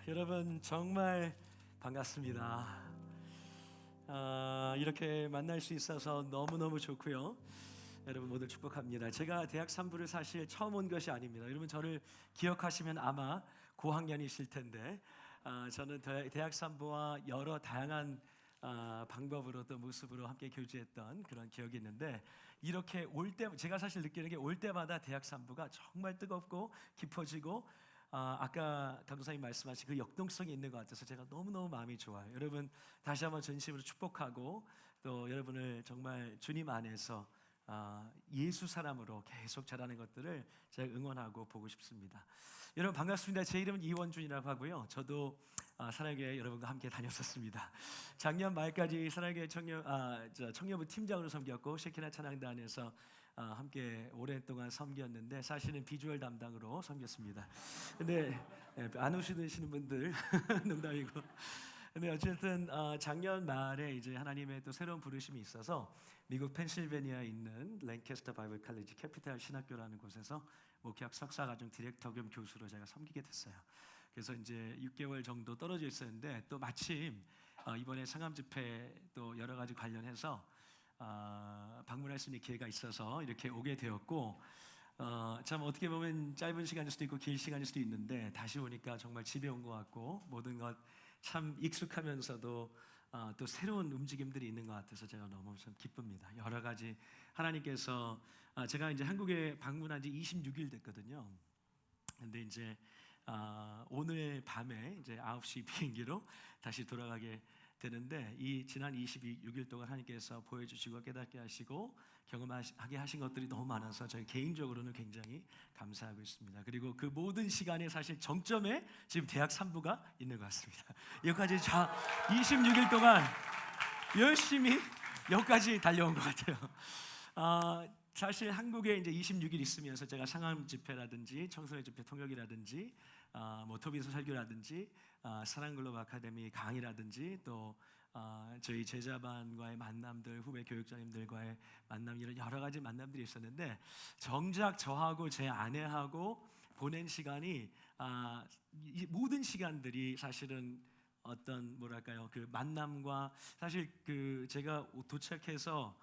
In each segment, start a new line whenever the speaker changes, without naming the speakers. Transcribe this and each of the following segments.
여러분 정말 반갑습니다. 이렇게 만날 수 있어서 너무너무 좋고요. 여러분 모두 축복합니다. 제가 대학 3부를 사실 처음 온 것이 아닙니다. 여러분 저를 기억하시면 아마 고학년이실 텐데 저는 대학 3부와 여러 다양한 방법으로 또 모습으로 함께 교제했던 그런 기억이 있는데, 이렇게 올 때 제가 사실 느끼는 게 올 때마다 대학 3부가 정말 뜨겁고 깊어지고 아까 감독사님 말씀하신 그 역동성이 있는 것 같아서 제가 너무너무 마음이 좋아요. 여러분 다시 한번 전심으로 축복하고 또 여러분을 정말 주님 안에서 예수 사람으로 계속 자라는 것들을 제가 응원하고 보고 싶습니다. 여러분 반갑습니다. 제 이름은 이원준이라고 하고요. 저도 사랑교회 여러분과 함께 다녔었습니다. 작년 말까지 사랑교회 청년부 팀장으로 섬겼고 셰키나 찬양단에서 함께 오랫동안 섬겼는데 사실은 비주얼 담당으로 섬겼습니다. 근데 안 오시는 분들 농담이고. 근데 어쨌든 작년 말에 이제 하나님의 또 새로운 부르심이 있어서 미국 펜실베니아에 있는 랭캐스터 바이블 칼리지 캐피탈 신학교라는 곳에서 목회학 석사과정 디렉터 겸 교수로 제가 섬기게 됐어요. 그래서 이제 6개월 정도 떨어져 있었는데 또 마침 이번에 상암 집회 또 여러 가지 관련해서 방문할 수 있는 기회가 있어서 이렇게 오게 되었고, 참 어떻게 보면 짧은 시간일 수도 있고 긴 시간일 수도 있는데 다시 오니까 정말 집에 온 것 같고 모든 것 참 익숙하면서도 또 새로운 움직임들이 있는 것 같아서 제가 너무 참 기쁩니다. 여러 가지 하나님께서 제가 이제 한국에 방문한 지 26일 됐거든요. 근데 이제 오늘 밤에 이제 9시 비행기로 다시 돌아가게 되는데, 이 지난 26일 동안 하나님께서 보여주시고 깨닫게 하시고 경험하게 하신 것들이 너무 많아서 저희 개인적으로는 굉장히 감사하고 있습니다. 그리고 그 모든 시간에 사실 정점에 지금 대학 3부가 있는 것 같습니다. 여기까지 26일 동안 열심히 여기까지 달려온 것 같아요. 사실 한국에 이제 26일 있으면서 제가 상암 집회라든지 청소년 집회 통역이라든지 뭐 토비서 설교라든지 사랑글로벌 아카데미 강의라든지 또 저희 제자반과의 만남들, 후배 교육자님들과의 만남, 이런 여러 가지 만남들이 있었는데 정작 저하고 제 아내하고 보낸 시간이 이 모든 시간들이 사실은 어떤 뭐랄까요, 그 만남과 사실 그 제가 도착해서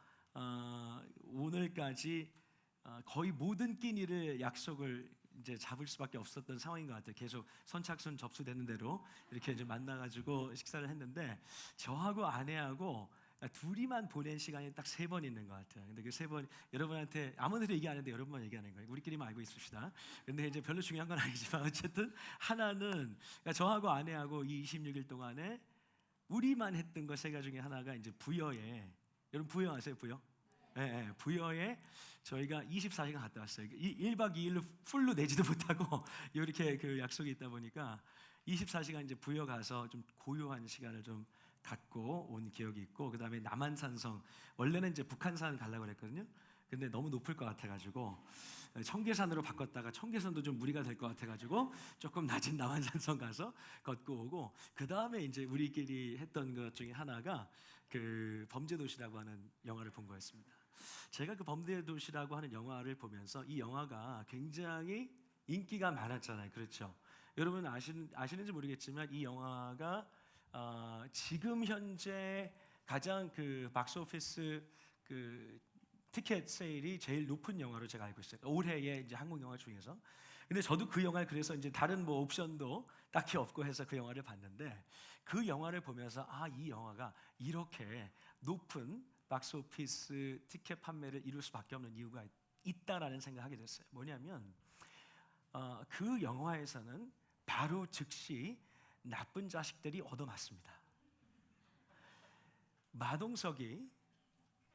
오늘까지 거의 모든 끼니를 약속을 이제 잡을 수밖에 없었던 상황인 것 같아요. 계속 선착순 접수되는 대로 이렇게 이제 만나가지고 식사를 했는데 저하고 아내하고 둘이만 보낸 시간이 딱 3번 있는 것 같아요. 근데 그 3번 여러분한테 아무데도 얘기 안 했는데 여러분만 얘기하는 거예요. 우리끼리만 알고 있읍시다. 근데 이제 별로 중요한 건 아니지만 어쨌든 하나는 그러니까 저하고 아내하고 이 26일 동안에 우리만 했던 것 3가지 중에 하나가 이제 부여에, 여러분 부여 아세요? 부여? 네, 부여에 저희가 24시간 갔다 왔어요. 1박 2일로 풀로 내지도 못하고 이렇게 그 약속이 있다 보니까 24시간 이제 부여 가서 좀 고요한 시간을 좀 갖고 온 기억이 있고, 그 다음에 남한산성, 원래는 이제 북한산 가려고 그랬거든요. 근데 너무 높을 것 같아가지고 청계산으로 바꿨다가 청계산도 좀 무리가 될 것 같아가지고 조금 낮은 남한산성 가서 걷고 오고, 그 다음에 이제 우리끼리 했던 것 중에 하나가 그 범죄도시라고 하는 영화를 본 거였습니다. 제가 그 범죄도시라고 하는 영화를 보면서 이 영화가 굉장히 인기가 많았잖아요. 그렇죠? 여러분 아시는지 모르겠지만 이 영화가 지금 현재 가장 그 박스오피스 그 티켓 세일이 제일 높은 영화로 제가 알고 있어요. 올해의 이제 한국 영화 중에서. 근데 저도 그 영화를 그래서 이제 다른 뭐 옵션도 딱히 없고 해서 그 영화를 봤는데, 그 영화를 보면서 이 영화가 이렇게 높은 박스오피스 티켓 판매를 이룰 수밖에 없는 이유가 있다라는 생각을 하게 됐어요. 뭐냐면 그 영화에서는 바로 즉시 나쁜 자식들이 얻어맞습니다. 마동석이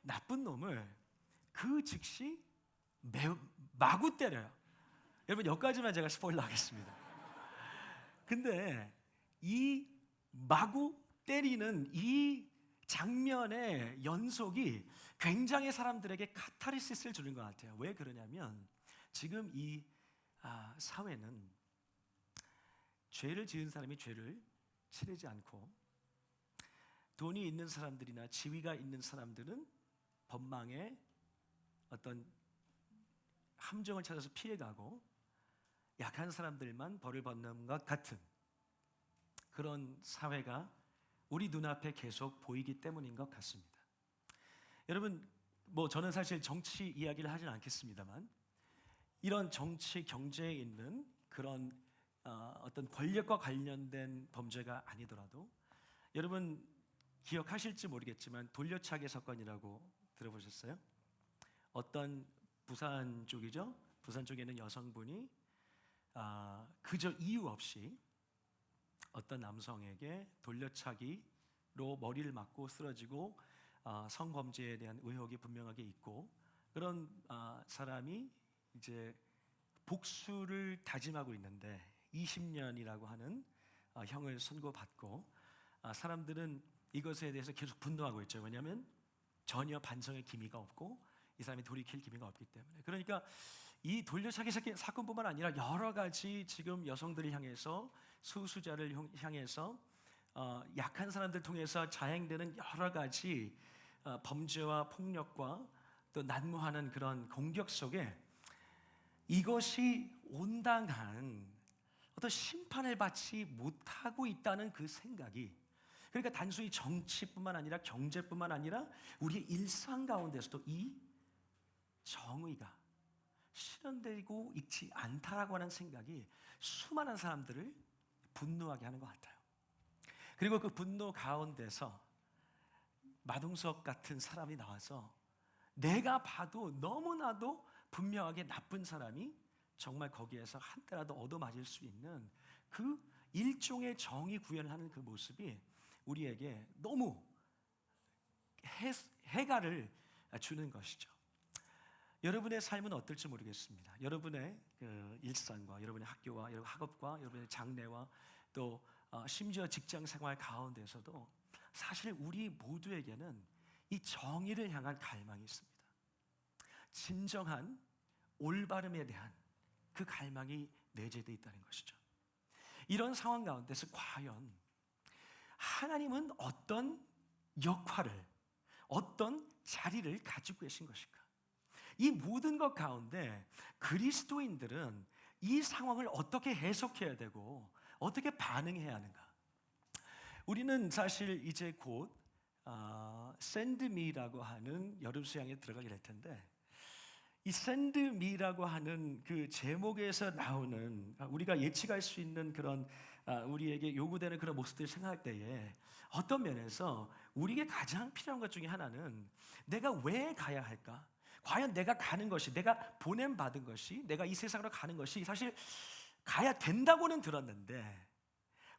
나쁜 놈을 그 즉시 마구 때려요. 여러분 여기까지만 제가 스포일러 하겠습니다. 근데 이 마구 때리는 이 장면의 연속이 굉장히 사람들에게 카타르시스를 주는 것 같아요. 왜 그러냐면 지금 이 사회는 죄를 지은 사람이 죄를 치르지 않고, 돈이 있는 사람들이나 지위가 있는 사람들은 법망에 어떤 함정을 찾아서 피해가고 약한 사람들만 벌을 받는 것 같은 그런 사회가 우리 눈앞에 계속 보이기 때문인 것 같습니다. 여러분, 저는 사실 정치 이야기를 하진 않겠습니다만 이런 정치 경제에 있는 그런 어떤 권력과 관련된 범죄가 아니더라도 여러분 기억하실지 모르겠지만 돌려차기 사건이라고 들어보셨어요? 어떤 부산 쪽이죠? 부산 쪽에 있는 여성분이 그저 이유 없이 어떤 남성에게 돌려차기로 머리를 맞고 쓰러지고 성범죄에 대한 의혹이 분명하게 있고 그런 사람이 이제 복수를 다짐하고 있는데 20년이라고 하는 형을 선고받고 사람들은 이것에 대해서 계속 분노하고 있죠. 왜냐하면 전혀 반성의 기미가 없고 이 사람이 돌이킬 기미가 없기 때문에. 그러니까 이 돌려차기 사건뿐만 아니라 여러 가지 지금 여성들을 향해서 수수자를 향해서 약한 사람들 통해서 자행되는 여러 가지 범죄와 폭력과 또 난무하는 그런 공격 속에 이것이 온당한 어떤 심판을 받지 못하고 있다는 그 생각이, 그러니까 단순히 정치뿐만 아니라 경제뿐만 아니라 우리의 일상 가운데서도 이 정의가 실현되고 있지 않다라고 하는 생각이 수많은 사람들을 분노하게 하는 것 같아요. 그리고 그 분노 가운데서 마동석 같은 사람이 나와서 내가 봐도 너무나도 분명하게 나쁜 사람이 정말 거기에서 한 대라도 얻어맞을 수 있는 그 일종의 정의 구현을 하는 그 모습이 우리에게 너무 해가를 주는 것이죠. 여러분의 삶은 어떨지 모르겠습니다. 여러분의 그 일상과 여러분의 학교와 여러분의 학업과 여러분의 장래와 또 심지어 직장 생활 가운데서도 사실 우리 모두에게는 이 정의를 향한 갈망이 있습니다. 진정한 올바름에 대한 그 갈망이 내재되어 있다는 것이죠. 이런 상황 가운데서 과연 하나님은 어떤 역할을, 어떤 자리를 가지고 계신 것일까? 이 모든 것 가운데 그리스도인들은 이 상황을 어떻게 해석해야 되고 어떻게 반응해야 하는가? 우리는 사실 이제 곧 샌드미라고 하는 여름 수양에 들어가게 될 텐데, 이 샌드미라고 하는 그 제목에서 나오는 우리가 예측할 수 있는 그런 우리에게 요구되는 그런 모습들을 생각할 때에 어떤 면에서 우리에게 가장 필요한 것 중에 하나는 내가 왜 가야 할까? 과연 내가 가는 것이, 내가 보냄받은 것이, 내가 이 세상으로 가는 것이 사실 가야 된다고는 들었는데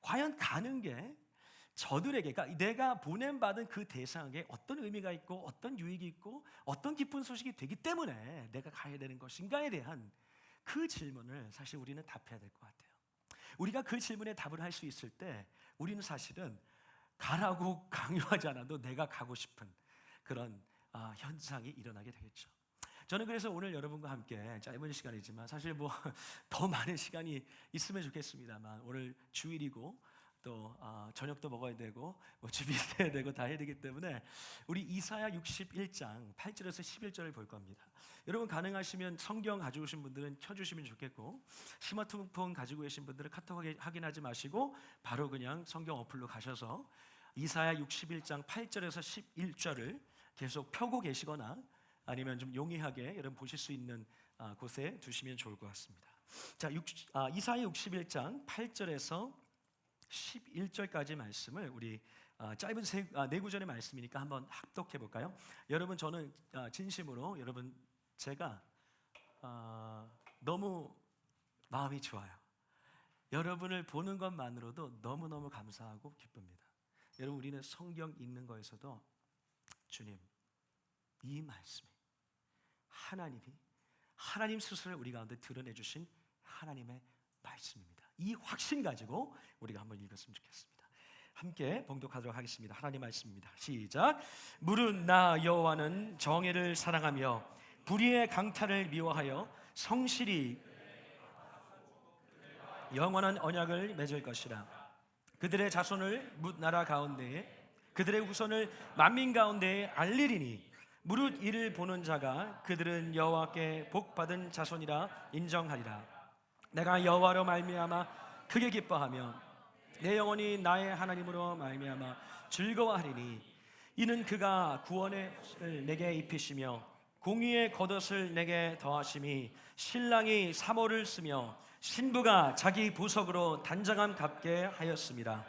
과연 가는 게 저들에게, 그러니까 내가 보냄받은 그 대상에게 어떤 의미가 있고 어떤 유익이 있고 어떤 기쁜 소식이 되기 때문에 내가 가야 되는 것인가에 대한 그 질문을 사실 우리는 답해야 될 것 같아요. 우리가 그 질문에 답을 할 수 있을 때 우리는 사실은 가라고 강요하지 않아도 내가 가고 싶은 그런 현상이 일어나게 되겠죠. 저는 그래서 오늘 여러분과 함께 짧은 시간이지만 사실 더 많은 시간이 있으면 좋겠습니다만 오늘 주일이고 또 저녁도 먹어야 되고 준비해야 되고 다 해야 되기 때문에 우리 이사야 61장 8절에서 11절을 볼 겁니다. 여러분 가능하시면 성경 가지고 오신 분들은 켜주시면 좋겠고 스마트폰 가지고 계신 분들은 카톡 확인하지 마시고 바로 그냥 성경 어플로 가셔서 이사야 61장 8절에서 11절을 계속 펴고 계시거나 아니면 좀 용이하게 여러분 보실 수 있는 곳에 두시면 좋을 것 같습니다. 자, 이사야 61장 8절에서 11절까지 말씀을 우리 짧은 네 구절의 말씀이니까 한번 합독해 볼까요? 여러분 저는 진심으로 여러분 제가 너무 마음이 좋아요. 여러분을 보는 것만으로도 너무너무 감사하고 기쁩니다. 여러분 우리는 성경 읽는 거에서도 주님 이 말씀이 하나님 스스로 우리 가운데 드러내 주신 하나님의 말씀입니다. 이 확신 가지고 우리가 한번 읽었으면 좋겠습니다. 함께 봉독하도록 하겠습니다. 하나님 말씀입니다. 시작. 무릇 나 여호와는 정의를 사랑하며 불의의 강탈을 미워하여 성실히 영원한 언약을 맺을 것이라. 그들의 자손을 뭇 나라 가운데에 그들의 후손을 만민 가운데에 알리리니 무릇 이를 보는 자가 그들은 여호와께 복받은 자손이라 인정하리라. 내가 여호와로 말미암아 크게 기뻐하며 내 영혼이 나의 하나님으로 말미암아 즐거워하리니 이는 그가 구원의 옷을 내게 입히시며 공의의 겉옷을 내게 더하심이 신랑이 사모를 쓰며 신부가 자기 보석으로 단장함 갚게 하였습니다.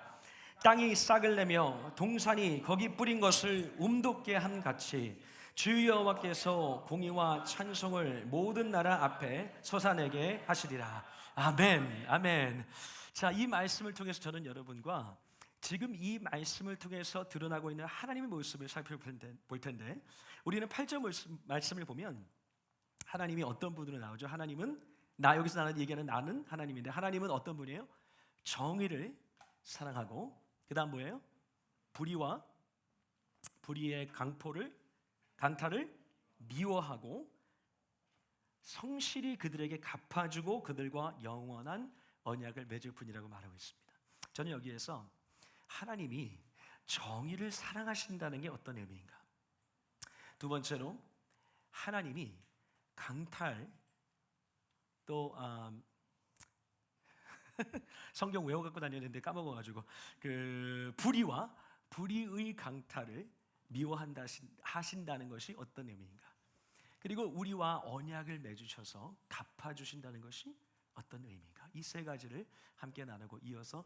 땅이 싹을 내며 동산이 거기 뿌린 것을 움돋게 한 같이 주 여호와께서 공의와 찬송을 모든 나라 앞에 솟아내게 하시리라. 아멘, 아멘. 자, 이 말씀을 통해서 저는 여러분과 지금 이 말씀을 통해서 드러나고 있는 하나님의 모습을 살펴볼 텐데, 우리는 8절 말씀을 보면 하나님이 어떤 분으로 나오죠? 하나님은 여기서 나는 얘기하는 나는 하나님인데, 하나님은 어떤 분이에요? 정의를 사랑하고, 그 다음 뭐예요? 불의의 강탈을 미워하고 성실히 그들에게 갚아주고 그들과 영원한 언약을 맺을 분이라고 말하고 있습니다. 저는 여기에서 하나님이 정의를 사랑하신다는 게 어떤 의미인가? 두 번째로 하나님이 강탈, 또 성경 외워갖고 다녔는데 까먹어가지고 그 불의의 강탈을 미워하신다는 것이 어떤 의미인가? 그리고 우리와 언약을 맺으셔서 갚아주신다는 것이 어떤 의미인가? 이 세 가지를 함께 나누고 이어서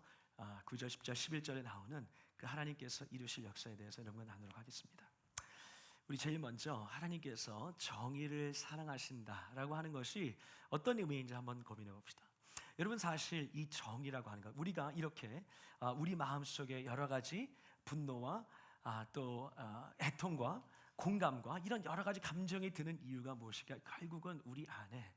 9절, 10절, 11절에 나오는 그 하나님께서 이루실 역사에 대해서 여러분과 나누도록 하겠습니다. 우리 제일 먼저 하나님께서 정의를 사랑하신다라고 하는 것이 어떤 의미인지 한번 고민해 봅시다. 여러분, 사실 이 정의라고 하는 것, 우리가 이렇게 우리 마음속에 여러 가지 분노와 또 애통과 공감과 이런 여러 가지 감정이 드는 이유가 무엇일까? 결국은 우리 안에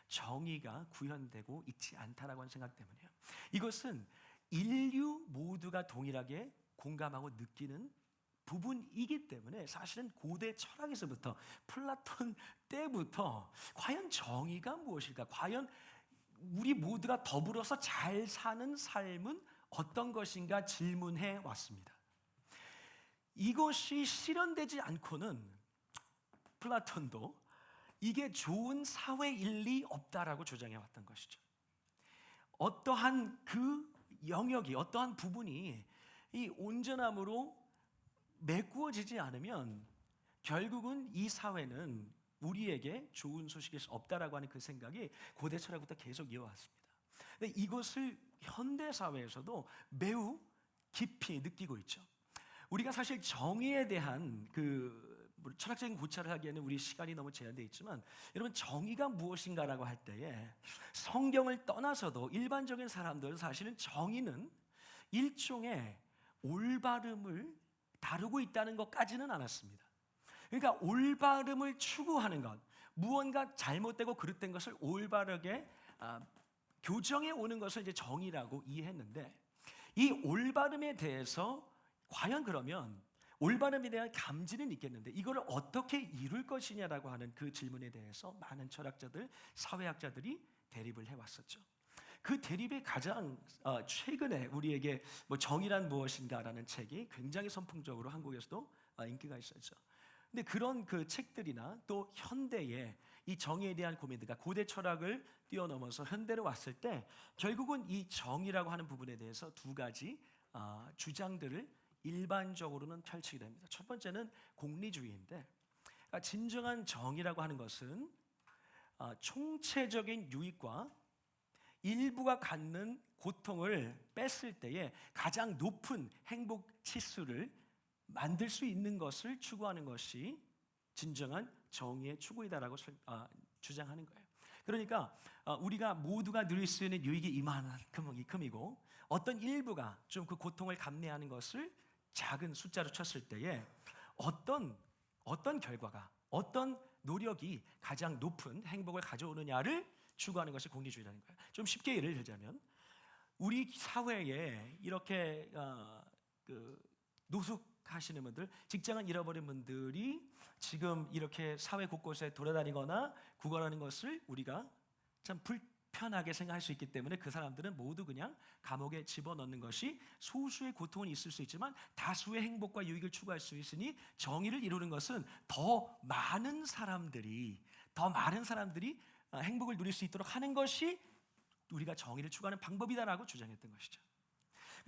정의가 구현되고 있지 않다라고 하는 생각 때문이에요. 이것은 인류 모두가 동일하게 공감하고 느끼는 부분이기 때문에 사실은 고대 철학에서부터 플라톤 때부터 과연 정의가 무엇일까? 과연 우리 모두가 더불어서 잘 사는 삶은 어떤 것인가 질문해 왔습니다. 이것이 실현되지 않고는 플라톤도 이게 좋은 사회일 리 없다라고 주장해 왔던 것이죠. 어떠한 그 영역이, 어떠한 부분이 이 온전함으로 메꾸어지지 않으면 결국은 이 사회는 우리에게 좋은 소식일 수 없다라고 하는 그 생각이 고대 철학부터 계속 이어왔습니다. 근데 이것을 현대 사회에서도 매우 깊이 느끼고 있죠. 우리가 사실 정의에 대한 철학적인 고찰을 하기에는 우리 시간이 너무 제한되어 있지만, 여러분, 정의가 무엇인가라고 할 때에 성경을 떠나서도 일반적인 사람들은 사실은 정의는 일종의 올바름을 다루고 있다는 것까지는 않았습니다. 그러니까 올바름을 추구하는 것, 무언가 잘못되고 그릇된 것을 올바르게 교정해 오는 것을 이제 정의라고 이해했는데, 이 올바름에 대해서 과연 그러면 올바름에 대한 감지는 있겠는데 이거를 어떻게 이룰 것이냐라고 하는 그 질문에 대해서 많은 철학자들, 사회학자들이 대립을 해왔었죠. 그 대립의 가장 최근에 우리에게 정의란 무엇인가라는 책이 굉장히 선풍적으로 한국에서도 인기가 있었죠. 근데 그런 그 책들이나 또 현대의 이 정의에 대한 고민들과 고대 철학을 뛰어넘어서 현대로 왔을 때 결국은 이 정의라고 하는 부분에 대해서 두 가지 주장들을 일반적으로는 펼치게 됩니다. 첫 번째는 공리주의인데, 그러니까 진정한 정의라고 하는 것은 총체적인 유익과 일부가 갖는 고통을 뺐을 때에 가장 높은 행복 치수를 만들 수 있는 것을 추구하는 것이 진정한 정의의 추구이다라고 주장하는 거예요. 그러니까 우리가 모두가 누릴 수 있는 유익이 이만큼이고 어떤 일부가 좀 그 고통을 감내하는 것을 작은 숫자로 쳤을 때에 어떤 결과가, 어떤 노력이 가장 높은 행복을 가져오느냐를 추구하는 것이 공리주의라는 거예요. 좀 쉽게 예를 들자면, 우리 사회에 이렇게 노숙하시는 분들, 직장을 잃어버린 분들이 지금 이렇게 사회 곳곳에 돌아다니거나 구걸하는 것을 우리가 참 불편하게 생각할 수 있기 때문에 그 사람들은 모두 그냥 감옥에 집어넣는 것이 소수의 고통은 있을 수 있지만 다수의 행복과 유익을 추구할 수 있으니 정의를 이루는 것은 더 많은 사람들이 행복을 누릴 수 있도록 하는 것이 우리가 정의를 추구하는 방법이다라고 주장했던 것이죠.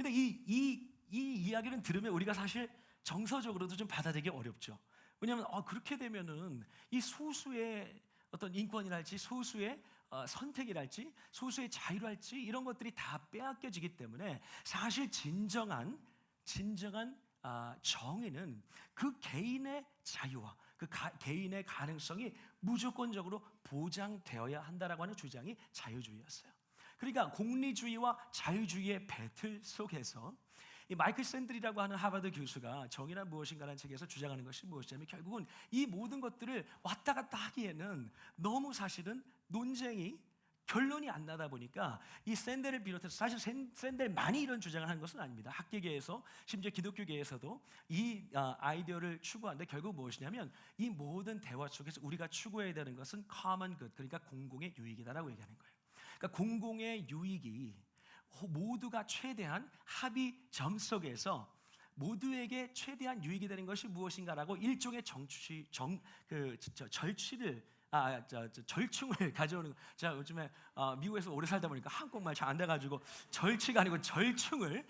근데 이 이야기를 들으면 우리가 사실 정서적으로도 좀 받아들이기 어렵죠. 왜냐하면 그렇게 되면은 이 소수의 어떤 인권이랄지 소수의 선택이랄지 소수의 자유랄지 이런 것들이 다 빼앗겨지기 때문에 사실 진정한 정의는 그 개인의 자유와 그 개인의 가능성이 무조건적으로 보장되어야 한다라고 하는 주장이 자유주의였어요. 그러니까 공리주의와 자유주의의 배틀 속에서 이 마이클 샌들이라고 하는 하버드 교수가 정의란 무엇인가라는 책에서 주장하는 것이 무엇이냐면 결국은 이 모든 것들을 왔다 갔다 하기에는 너무 사실은 논쟁이 결론이 안 나다 보니까 이 샌델을 비롯해서 사실 샌델만이 이런 주장을 하는 것은 아닙니다. 학계계에서 심지어 기독교계에서도 이 아이디어를 추구하는데 결국 무엇이냐면 이 모든 대화 속에서 우리가 추구해야 되는 것은 common good, 그러니까 공공의 유익이다라고 얘기하는 거예요. 그러니까 공공의 유익이 모두가 최대한 합의점 속에서 모두에게 최대한 유익이 되는 것이 무엇인가라고 일종의 절충을 가져오는 거. 제가 요즘에 미국에서 오래 살다 보니까 한국말 잘 안 돼가지고 절취가 아니고 절충을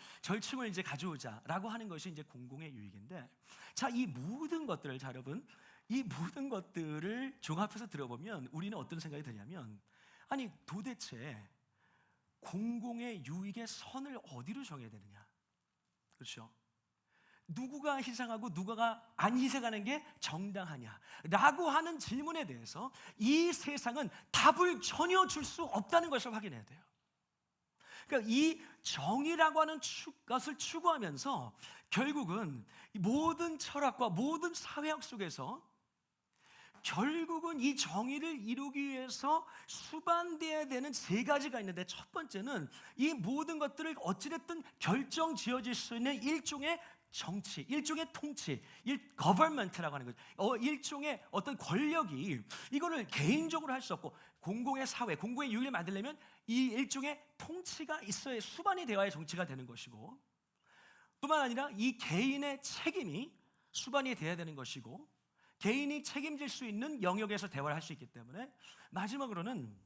이제 가져오자라고 하는 것이 이제 공공의 유익인데, 자, 이 모든 것들을 여러분, 이 모든 것들을 종합해서 들어보면 우리는 어떤 생각이 드냐면, 아니 도대체 공공의 유익의 선을 어디로 정해야 되느냐? 그렇죠? 누구가 희생하고 누가가 안 희생하는 게 정당하냐라고 하는 질문에 대해서 이 세상은 답을 전혀 줄 수 없다는 것을 확인해야 돼요. 그러니까 이 정의라고 하는 것을 추구하면서 결국은 모든 철학과 모든 사회학 속에서 결국은 이 정의를 이루기 위해서 수반되어야 되는 세 가지가 있는데, 첫 번째는 이 모든 것들을 어찌됐든 결정 지어질 수 있는 일종의 정치, 일종의 통치, government라고 하는 거죠. 일종의 어떤 권력이 이거를 개인적으로 할 수 없고 공공의 사회, 공공의 유익을 만들려면 이 일종의 통치가 있어야 수반이 되어야 정치가 되는 것이고, 뿐만 아니라 이 개인의 책임이 수반이 되어야 되는 것이고, 개인이 책임질 수 있는 영역에서 대화를 할 수 있기 때문에 마지막으로는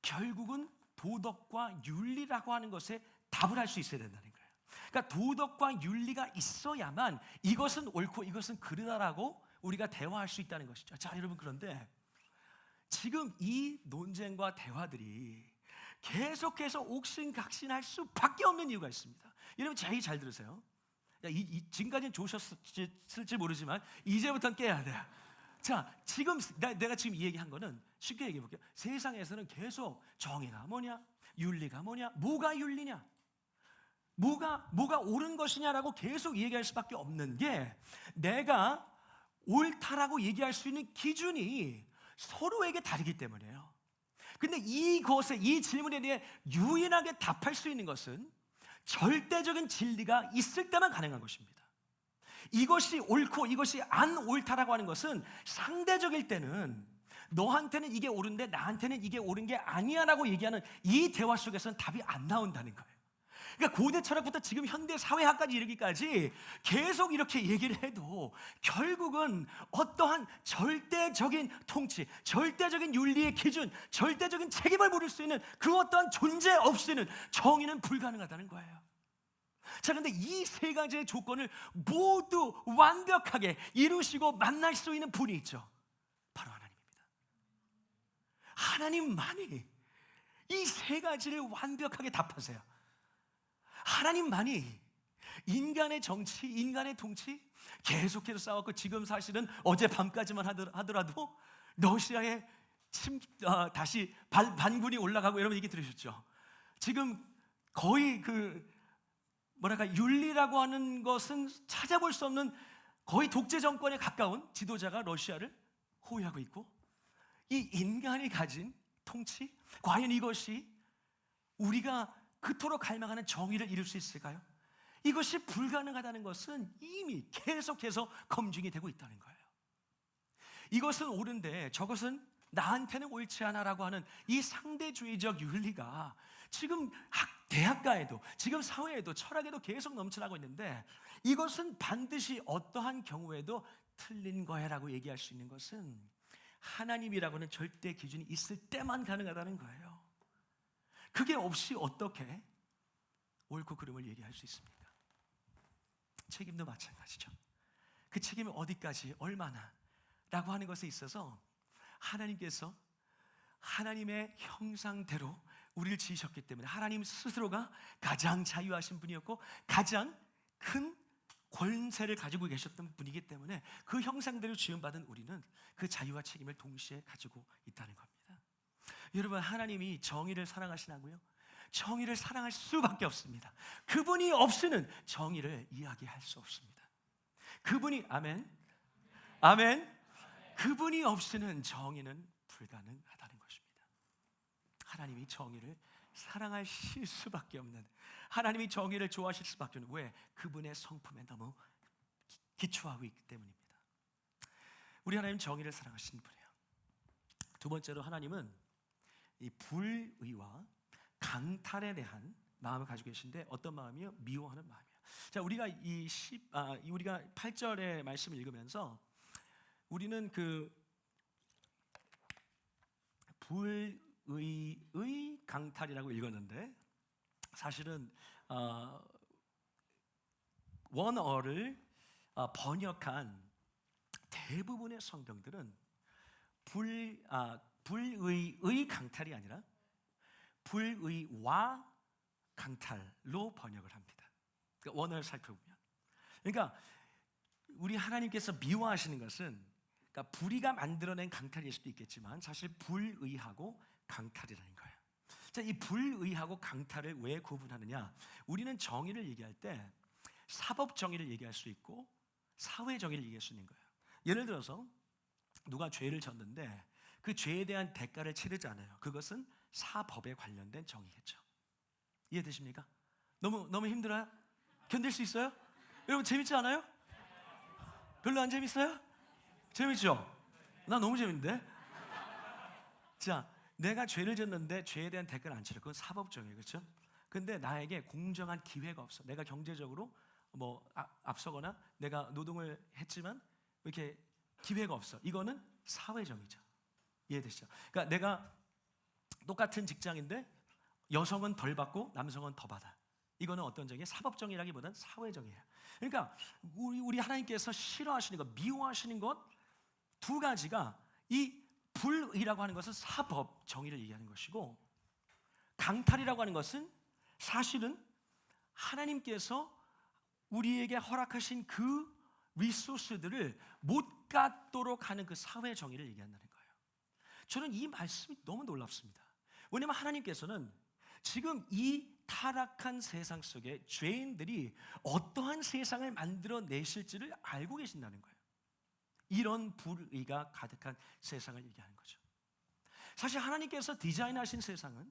결국은 도덕과 윤리라고 하는 것에 답을 할 수 있어야 된다는 거예요. 그러니까 도덕과 윤리가 있어야만 이것은 옳고 이것은 그르다라고 우리가 대화할 수 있다는 것이죠. 자, 여러분, 그런데 지금 이 논쟁과 대화들이 계속해서 옥신각신할 수밖에 없는 이유가 있습니다. 여러분 제 얘기 잘 들으세요. 지금까지는 좋으셨을지 모르지만 이제부터는 깨야 돼요. 자, 지금 내가 지금 이 얘기한 거는 쉽게 얘기해 볼게요. 세상에서는 계속 정의가 뭐냐, 윤리가 뭐냐, 뭐가 윤리냐, 뭐가 옳은 것이냐라고 계속 얘기할 수밖에 없는 게, 내가 옳다라고 얘기할 수 있는 기준이 서로에게 다르기 때문이에요. 근데 이것에, 이 질문에 대해 유일하게 답할 수 있는 것은 절대적인 진리가 있을 때만 가능한 것입니다. 이것이 옳고 이것이 안 옳다라고 하는 것은 상대적일 때는 너한테는 이게 옳은데 나한테는 이게 옳은 게 아니야 라고 얘기하는 이 대화 속에서는 답이 안 나온다는 거예요. 그러니까 고대 철학부터 지금 현대 사회학까지 이르기까지 계속 이렇게 얘기를 해도 결국은 어떠한 절대적인 통치, 절대적인 윤리의 기준, 절대적인 책임을 물을 수 있는 그 어떠한 존재 없이는 정의는 불가능하다는 거예요. 자, 그런데 이 세 가지의 조건을 모두 완벽하게 이루시고 만날 수 있는 분이 있죠. 바로 하나님입니다. 하나님만이 이 세 가지를 완벽하게 답하세요. 하나님만이 인간의 정치, 인간의 통치 계속해서 싸웠고, 지금 사실은 어젯밤까지만 하더라도 러시아에 다시 반군이 올라가고, 여러분 얘기 들으셨죠? 지금 거의 윤리라고 하는 것은 찾아볼 수 없는 거의 독재 정권에 가까운 지도자가 러시아를 호위하고 있고, 이 인간이 가진 통치, 과연 이것이 우리가 그토록 갈망하는 정의를 이룰 수 있을까요? 이것이 불가능하다는 것은 이미 계속해서 검증이 되고 있다는 거예요. 이것은 옳은데 저것은 나한테는 옳지 않아라고 하는 이 상대주의적 윤리가 지금 대학가에도, 지금 사회에도, 철학에도 계속 넘쳐나고 있는데, 이것은 반드시 어떠한 경우에도 틀린 거야라고 얘기할 수 있는 것은 하나님이라고 하는 절대 기준이 있을 때만 가능하다는 거예요. 그게 없이 어떻게 옳고 그름을 얘기할 수 있습니까? 책임도 마찬가지죠. 그 책임이 어디까지, 얼마나 라고 하는 것에 있어서 하나님께서 하나님의 형상대로 우리를 지으셨기 때문에 하나님 스스로가 가장 자유하신 분이었고 가장 큰 권세를 가지고 계셨던 분이기 때문에 그 형상대로 지음받은 우리는 그 자유와 책임을 동시에 가지고 있다는 겁니다. 여러분, 하나님이 정의를 사랑하시나고요? 정의를 사랑할 수밖에 없습니다. 그분이 없이는 정의를 이야기할 수 없습니다. 그분이, 아멘, 아멘, 그분이 없이는 정의는 불가능하다는 것입니다. 하나님이 정의를 사랑하실 수밖에 없는, 하나님이 정의를 좋아하실 수밖에 없는, 왜? 그분의 성품에 너무 기초하고 있기 때문입니다. 우리 하나님 정의를 사랑하시는 분이에요. 두 번째로 하나님은 이 불의와 강탈에 대한 마음을 가지고 계신데 어떤 마음이요? 미워하는 마음이에요. 자, 우리가 우리가 8절의 말씀을 읽으면서 우리는 그 불의의 강탈이라고 읽었는데 사실은 원어를 번역한 대부분의 성경들은 불의의 강탈이 아니라 불의와 강탈로 번역을 합니다. 그러니까 원어를 살펴보면, 그러니까 우리 하나님께서 미워하시는 것은, 그러니까 불의가 만들어낸 강탈일 수도 있겠지만 사실 불의하고 강탈이라는 거예요. 자, 이 불의하고 강탈을 왜 구분하느냐? 우리는 정의를 얘기할 때 사법 정의를 얘기할 수 있고 사회 정의를 얘기할 수 있는 거예요. 예를 들어서 누가 죄를 졌는데 그 죄에 대한 대가를 치르지 않아요. 그것은 사법에 관련된 정의겠죠. 이해되십니까? 너무 힘들어요? 견딜 수 있어요? 여러분, 재밌지 않아요? 별로 안 재밌어요? 재밌죠? 나 너무 재밌는데? 자, 내가 죄를 졌는데 죄에 대한 대가를 안 치러, 그건 사법 정의예요, 그렇죠? 근데 나에게 공정한 기회가 없어. 내가 경제적으로 앞서거나 내가 노동을 했지만 이렇게 기회가 없어. 이거는 사회 정의죠. 이해되시죠? 그러니까 내가 똑같은 직장인데 여성은 덜 받고 남성은 더 받아. 이거는 어떤 정의예요? 사법 정의라기보다는 사회 정의예요. 그러니까 우리 하나님께서 싫어하시는 것, 미워하시는 것 두 가지가, 이 불의라고 하는 것은 사법 정의를 얘기하는 것이고, 강탈이라고 하는 것은 사실은 하나님께서 우리에게 허락하신 그 리소스들을 못 갖도록 하는 그 사회 정의를 얘기한다는 거예요. 저는 이 말씀이 너무 놀랍습니다. 왜냐하면 하나님께서는 지금 이 타락한 세상 속에 죄인들이 어떠한 세상을 만들어내실지를 알고 계신다는 거예요. 이런 불의가 가득한 세상을 얘기하는 거죠. 사실 하나님께서 디자인하신 세상은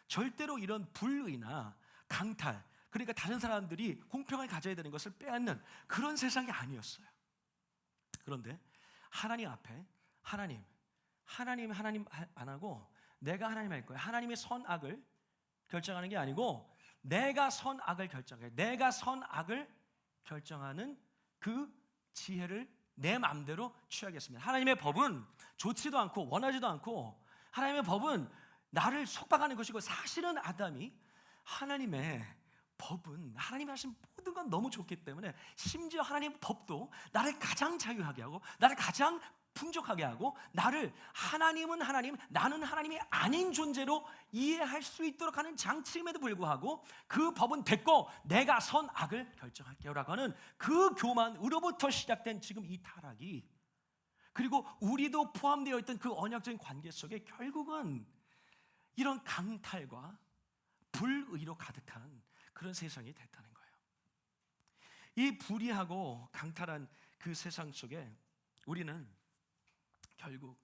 절대로 이런 불의나 강탈, 그러니까 다른 사람들이 공평하게 가져야 되는 것을 빼앗는 그런 세상이 아니었어요. 그런데 하나님 앞에 하나님 안 하고 내가 하나님 할 거야. 하나님의 선악을 결정하는 게 아니고 내가 선악을 결정해. 내가 선악을 결정하는 그 지혜를 내 마음대로 취하겠습니다. 하나님의 법은 좋지도 않고 원하지도 않고, 하나님의 법은 나를 속박하는 것이고, 사실은 아담이 하나님의 법은, 하나님이 하신 모든 건 너무 좋기 때문에 심지어 하나님의 법도 나를 가장 자유하게 하고 나를 가장 풍족하게 하고 나를 하나님은 하나님, 나는 하나님이 아닌 존재로 이해할 수 있도록 하는 장치임에도 불구하고 그 법은 됐고 내가 선악을 결정할게요 라고 하는 그 교만으로부터 시작된 지금 이 타락이, 그리고 우리도 포함되어 있던 그 언약적인 관계 속에 결국은 이런 강탈과 불의로 가득한 그런 세상이 됐다는 거예요. 이 불의하고 강탈한 그 세상 속에 우리는 결국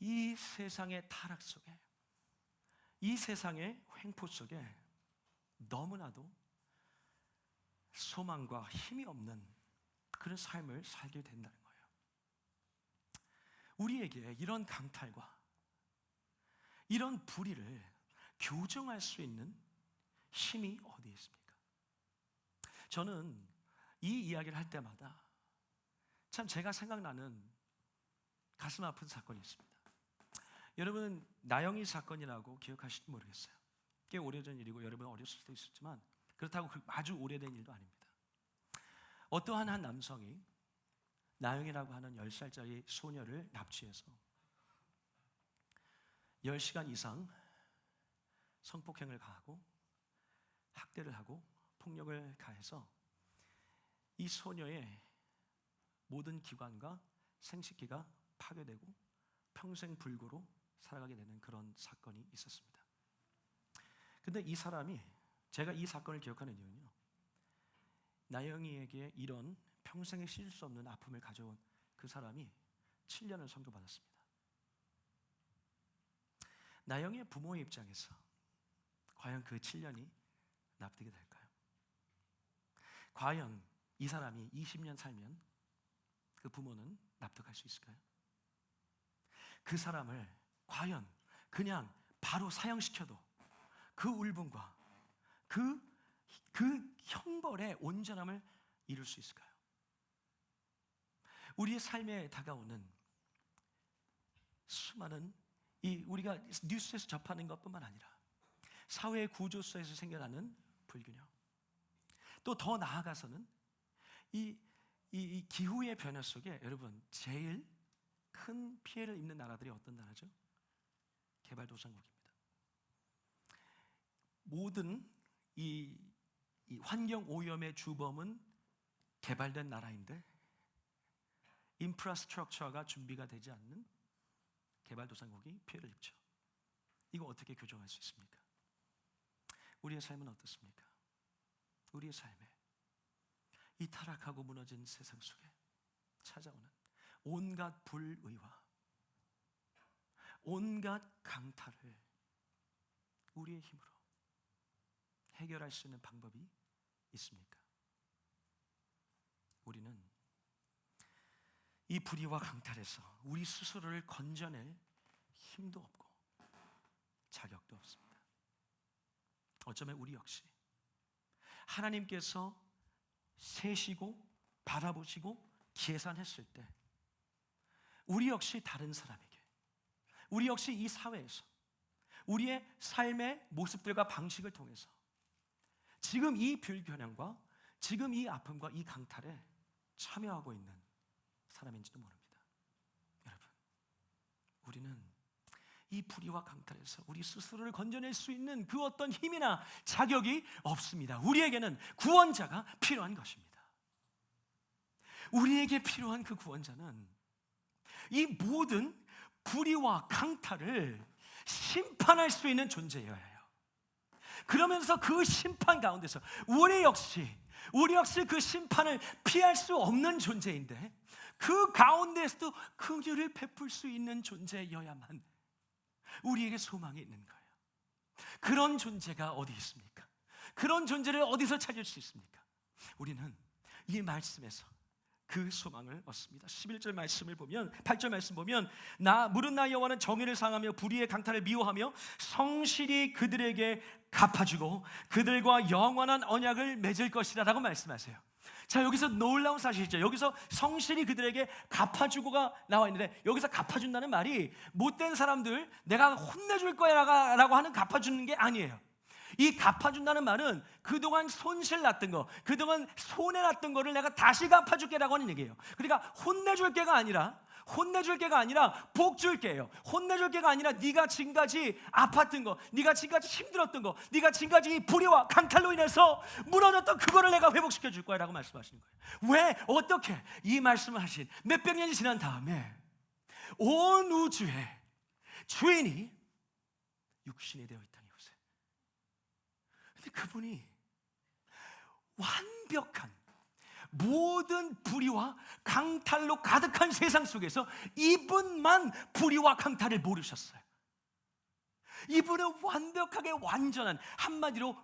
이 세상의 타락 속에, 이 세상의 횡포 속에 너무나도 소망과 힘이 없는 그런 삶을 살게 된다는 거예요. 우리에게 이런 강탈과 이런 불의를 교정할 수 있는 힘이 어디에 있습니까? 저는 이 이야기를 할 때마다 참 제가 생각나는 가슴 아픈 사건이 있습니다. 여러분, 나영희 사건이라고 기억하실지 모르겠어요. 꽤 오래전 일이고 여러분 어렸을 수도 있었지만 그렇다고 아주 오래된 일도 아닙니다. 어떠한 한 남성이 나영이라고 하는 10살짜리 소녀를 납치해서 10시간 이상 성폭행을 가하고 학대를 하고 폭력을 가해서 이 소녀의 모든 기관과 생식기가 파괴되고 평생 불구로 살아가게 되는 그런 사건이 있었습니다. 근데 이 사람이, 제가 이 사건을 기억하는 이유는요, 나영이에게 이런 평생에 씻을 수 없는 아픔을 가져온 그 사람이 7년을 선고받았습니다. 나영이의 부모의 입장에서 과연 그 7년이 납득이 될까요? 과연 이 사람이 20년 살면 그 부모는 납득할 수 있을까요? 그 사람을 과연 그냥 바로 사형시켜도 그 울분과 그 형벌의 온전함을 이룰 수 있을까요? 우리의 삶에 다가오는 수많은 우리가 뉴스에서 접하는 것뿐만 아니라 사회의 구조에서 생겨나는 불균형, 또 더 나아가서는 이 기후의 변화 속에 여러분 제일 큰 피해를 입는 나라들이 어떤 나라죠? 개발도상국입니다. 모든 이 환경 오염의 주범은 개발된 나라인데 인프라스트럭처가 준비가 되지 않는 개발도상국이 피해를 입죠. 이거 어떻게 교정할 수 있습니까? 우리의 삶은 어떻습니까? 우리의 삶에 이 타락하고 무너진 세상 속에 찾아오는 온갖 불의와 온갖 강탈을 우리의 힘으로 해결할 수 있는 방법이 있습니까? 우리는 이 불의와 강탈에서 우리 스스로를 건져낼 힘도 없고 자격도 없습니다. 어쩌면 우리 역시 하나님께서 세시고 바라보시고 계산했을 때 우리 역시 다른 사람에게, 우리 역시 이 사회에서 우리의 삶의 모습들과 방식을 통해서 지금 이 불균형과 지금 이 아픔과 이 강탈에 참여하고 있는 사람인지도 모릅니다. 여러분, 우리는 이 불의와 강탈에서 우리 스스로를 건져낼 수 있는 그 어떤 힘이나 자격이 없습니다. 우리에게는 구원자가 필요한 것입니다. 우리에게 필요한 그 구원자는 이 모든 불의와 강탈을 심판할 수 있는 존재여야 해요. 그러면서 그 심판 가운데서 우리 역시 그 심판을 피할 수 없는 존재인데 그 가운데서도 긍휼을 베풀 수 있는 존재여야만 우리에게 소망이 있는 거예요. 그런 존재가 어디 있습니까? 그런 존재를 어디서 찾을 수 있습니까? 우리는 이 말씀에서 그 소망을 얻습니다. 11절 말씀을 보면, 8절 말씀 보면, 무릇 나 여호와는 정의를 상하며 불의의 강탈을 미워하며 성실히 그들에게 갚아주고 그들과 영원한 언약을 맺을 것이라 라고 말씀하세요. 자, 여기서 놀라운 사실이죠. 여기서 성실히 그들에게 갚아주고가 나와 있는데, 여기서 갚아준다는 말이 못된 사람들 내가 혼내줄 거야 라고 하는 갚아주는 게 아니에요. 이 갚아준다는 말은 그동안 손실 났던 거, 그동안 손해 났던 거를 내가 다시 갚아줄게라고 하는 얘기예요. 그러니까 혼내줄 게가 아니라 복 줄게요. 혼내줄 게가 아니라 네가 지금까지 아팠던 거, 네가 지금까지 힘들었던 거, 네가 지금까지 이 불의와 강탈로 인해서 무너졌던 그거를 내가 회복시켜 줄 거야 라고 말씀하시는 거예요. 왜? 어떻게? 이 말씀을 하신 몇백 년이 지난 다음에 온 우주의 주인이 육신이 되어 있다니 보세요. 근데 그분이 완벽한 모든 불의와 강탈로 가득한 세상 속에서 이분만 불의와 강탈을 모르셨어요. 이분은 완벽하게 완전한, 한마디로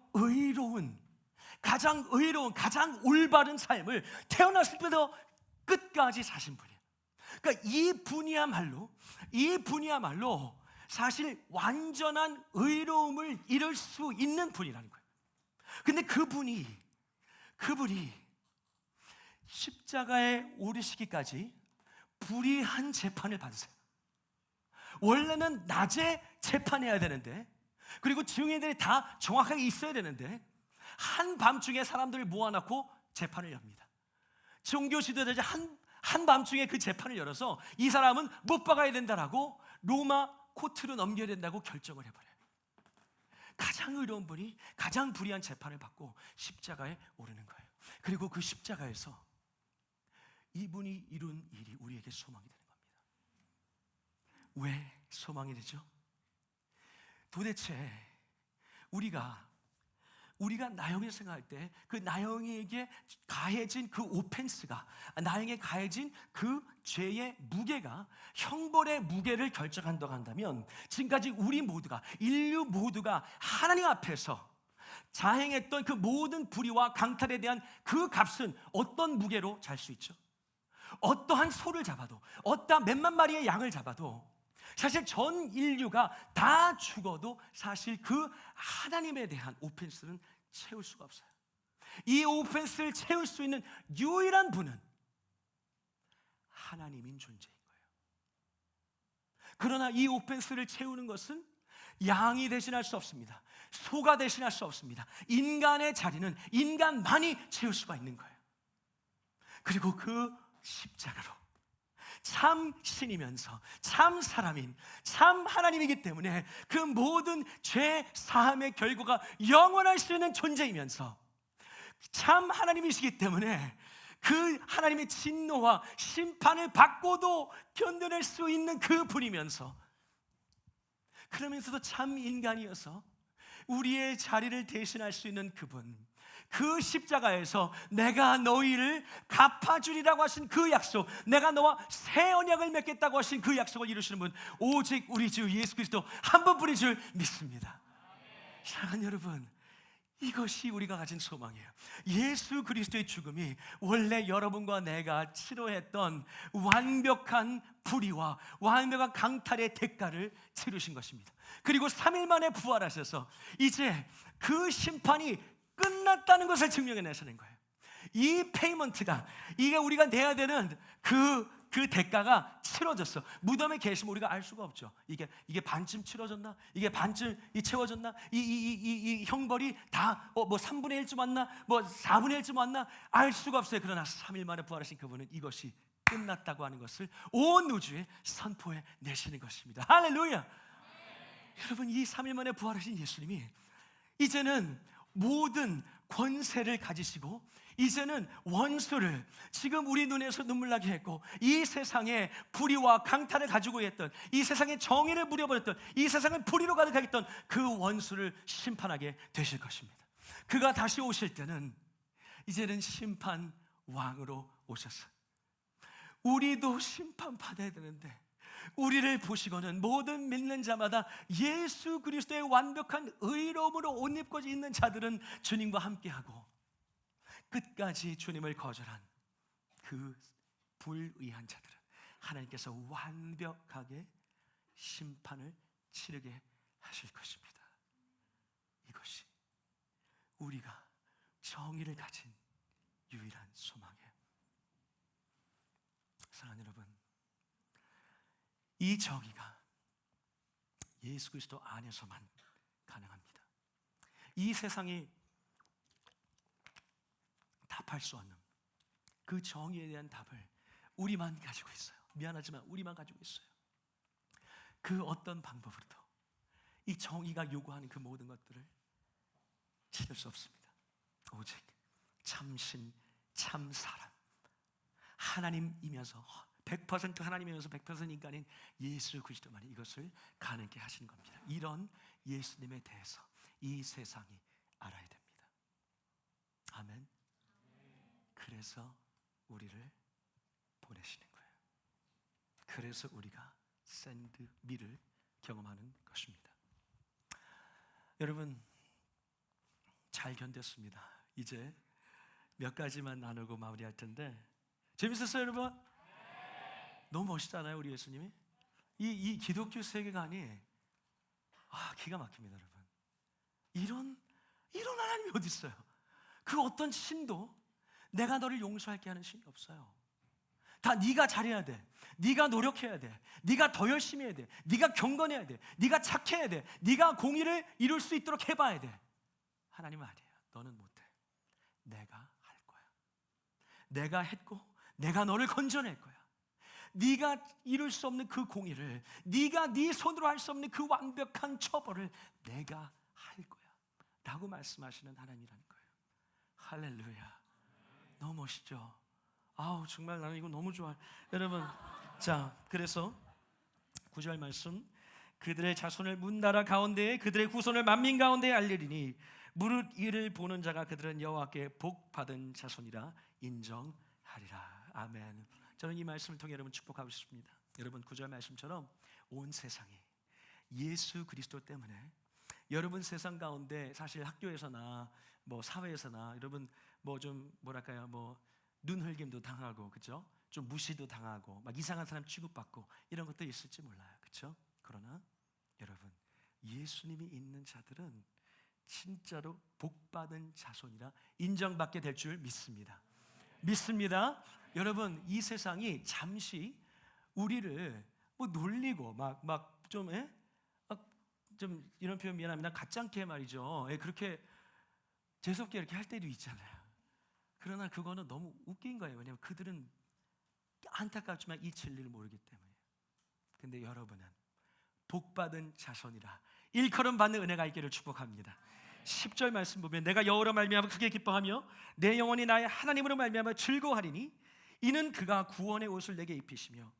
가장 의로운, 가장 올바른 삶을 태어났을 때부터 끝까지 사신 분이에요. 그러니까 이 분이야말로 사실 완전한 의로움을 이룰 수 있는 분이라는 거예요. 근데 그분이 십자가에 오르시기까지 불의한 재판을 받으세요. 원래는 낮에 재판해야 되는데 그리고 증인들이 다 정확하게 있어야 되는데 한밤중에 사람들을 모아놓고 재판을 엽니다. 종교 지도자들이 한밤중에 그 재판을 열어서 이 사람은 못 박아야 된다라고 로마 코트로 넘겨야 된다고 결정을 해버려요. 가장 의로운 분이 가장 불의한 재판을 받고 십자가에 오르는 거예요. 그리고 그 십자가에서 이분이 이룬 일이 우리에게 소망이 되는 겁니다. 왜 소망이 되죠? 도대체 우리가 나영을 생각할 때 그 나영에게 가해진 그 오펜스가, 나영에 가해진 그 죄의 무게가 형벌의 무게를 결정한다고 한다면, 지금까지 우리 모두가, 인류 모두가 하나님 앞에서 자행했던 그 모든 불의와 강탈에 대한 그 값은 어떤 무게로 잘 수 있죠? 어떠한 소를 잡아도, 어떠한 몇만 마리의 양을 잡아도, 사실 전 인류가 다 죽어도 사실 그 하나님에 대한 오펜스는 채울 수가 없어요. 이 오펜스를 채울 수 있는 유일한 분은 하나님인 존재인 거예요. 그러나 이 오펜스를 채우는 것은 양이 대신할 수 없습니다. 소가 대신할 수 없습니다. 인간의 자리는 인간만이 채울 수가 있는 거예요. 그리고 그 십자가로 참 신이면서 참 사람인 참 하나님이기 때문에 그 모든 죄 사함의 결과가 영원할 수 있는 존재이면서 참 하나님이시기 때문에 그 하나님의 진노와 심판을 받고도 견뎌낼 수 있는 그 분이면서, 그러면서도 참 인간이어서 우리의 자리를 대신할 수 있는 그분, 그 십자가에서 내가 너희를 갚아주리라고 하신 그 약속, 내가 너와 새 언약을 맺겠다고 하신 그 약속을 이루시는 분, 오직 우리 주 예수 그리스도 한 분뿐인 줄 믿습니다. 사랑하는 여러분, 이것이 우리가 가진 소망이에요. 예수 그리스도의 죽음이 원래 여러분과 내가 치러했던 완벽한 불의와 완벽한 강탈의 대가를 치르신 것입니다. 그리고 3일 만에 부활하셔서 이제 그 심판이 끝났다는 것을 증명해내시는 거예요. 이 페이먼트가, 이게 우리가 내야 되는 그 대가가 치러졌어. 무덤에 계시면 우리가 알 수가 없죠. 이게 반쯤 치러졌나? 이게 반쯤 채워졌나? 이 형벌이 다 뭐 3분의 1쯤 왔나? 뭐 4분의 1쯤 왔나? 알 수가 없어요. 그러나 3일 만에 부활하신 그분은 이것이 끝났다고 하는 것을 온 우주에 선포해 내시는 것입니다. 할렐루야! 여러분, 이 3일 만에 부활하신 예수님이 이제는 모든 권세를 가지시고, 이제는 원수를 지금 우리 눈에서 눈물 나게 했고, 이 세상에 불의와 강탈을 가지고 있던, 이 세상에 정의를 부려버렸던, 이 세상을 불의로 가득하게 했던 그 원수를 심판하게 되실 것입니다. 그가 다시 오실 때는 이제는 심판 왕으로 오셨어요. 우리도 심판받아야 되는데, 우리를 보시고는 모든 믿는 자마다 예수 그리스도의 완벽한 의로움으로 옷 입고 있는 자들은 주님과 함께하고, 끝까지 주님을 거절한 그 불의한 자들은 하나님께서 완벽하게 심판을 치르게 하실 것입니다. 이것이 우리가 정의를 가진 유일한 소망이에요. 사랑하는 여러분, 이 정의가 예수 그리스도 안에서만 가능합니다. 이 세상이 답할 수 없는 그 정의에 대한 답을 우리만 가지고 있어요. 미안하지만 우리만 가지고 있어요. 그 어떤 방법으로도 이 정의가 요구하는 그 모든 것들을 치를 수 없습니다. 오직 참신, 참사람, 하나님이면서 100% 하나님이면서 100% 인간인 예수 그리스도만이 이것을 가능케 하시는 겁니다. 이런 예수님에 대해서 이 세상이 알아야 됩니다. 아멘. 그래서 우리를 보내시는 거예요. 그래서 우리가 샌드미를 경험하는 것입니다. 여러분, 잘 견뎠습니다. 이제 몇 가지만 나누고 마무리할 텐데, 재밌었어요, 여러분? 너무 멋있잖아요, 우리 예수님이. 이 기독교 세계관이 기가 막힙니다, 여러분. 이런 하나님이 어디 있어요? 그 어떤 신도 내가 너를 용서할게 하는 신이 없어요. 다 네가 잘해야 돼. 네가 노력해야 돼. 네가 더 열심히 해야 돼. 네가 경건해야 돼. 네가 착해야 돼. 네가 공의를 이룰 수 있도록 해봐야 돼. 하나님은 아니에요. 너는 못해. 내가 할 거야. 내가 했고 내가 너를 건져낼 거야. 네가 이룰 수 없는 그 공의를, 네가 네 손으로 할 수 없는 그 완벽한 처벌을 내가 할 거야 라고 말씀하시는 하나님이라는 거예요. 할렐루야. 너무 멋있죠? 아우, 정말 나는 이거 너무 좋아. 여러분, 자, 그래서 9절 말씀, 그들의 자손을 문 나라 가운데에 그들의 후손을 만민 가운데에 알리리니 무릇 이를 보는 자가 그들은 여호와께 복 받은 자손이라 인정하리라. 아멘. 저는 이 말씀을 통해 여러분 축복하고 싶습니다. 여러분 9절 말씀처럼 온 세상이 예수 그리스도 때문에, 여러분 세상 가운데 사실 학교에서나 뭐 사회에서나 여러분 뭐 좀 뭐랄까요, 뭐 눈흘김도 당하고, 그죠? 좀 무시도 당하고 막 이상한 사람 취급받고 이런 것도 있을지 몰라요, 그렇죠? 그러나 여러분, 예수님이 있는 자들은 진짜로 복받은 자손이라 인정받게 될 줄 믿습니다. 믿습니다. 여러분, 이 세상이 잠시 우리를 뭐 놀리고 좀 이런 표현 미안합니다. 가짱게 말이죠. 그렇게 재수없게 이렇게 할 때도 있잖아요. 그러나 그거는 너무 웃긴 거예요. 왜냐하면 그들은 안타깝지만 이 진리를 모르기 때문이에요. 근데 여러분은 복받은 자손이라 일컬음 받는 은혜가 있기를 축복합니다. 10절 말씀 보면 내가 여호와로 말미암아 크게 기뻐하며 내 영혼이 나의 하나님으로 말미암아 즐거워하리니 이는 그가 구원의 옷을 내게 입히시며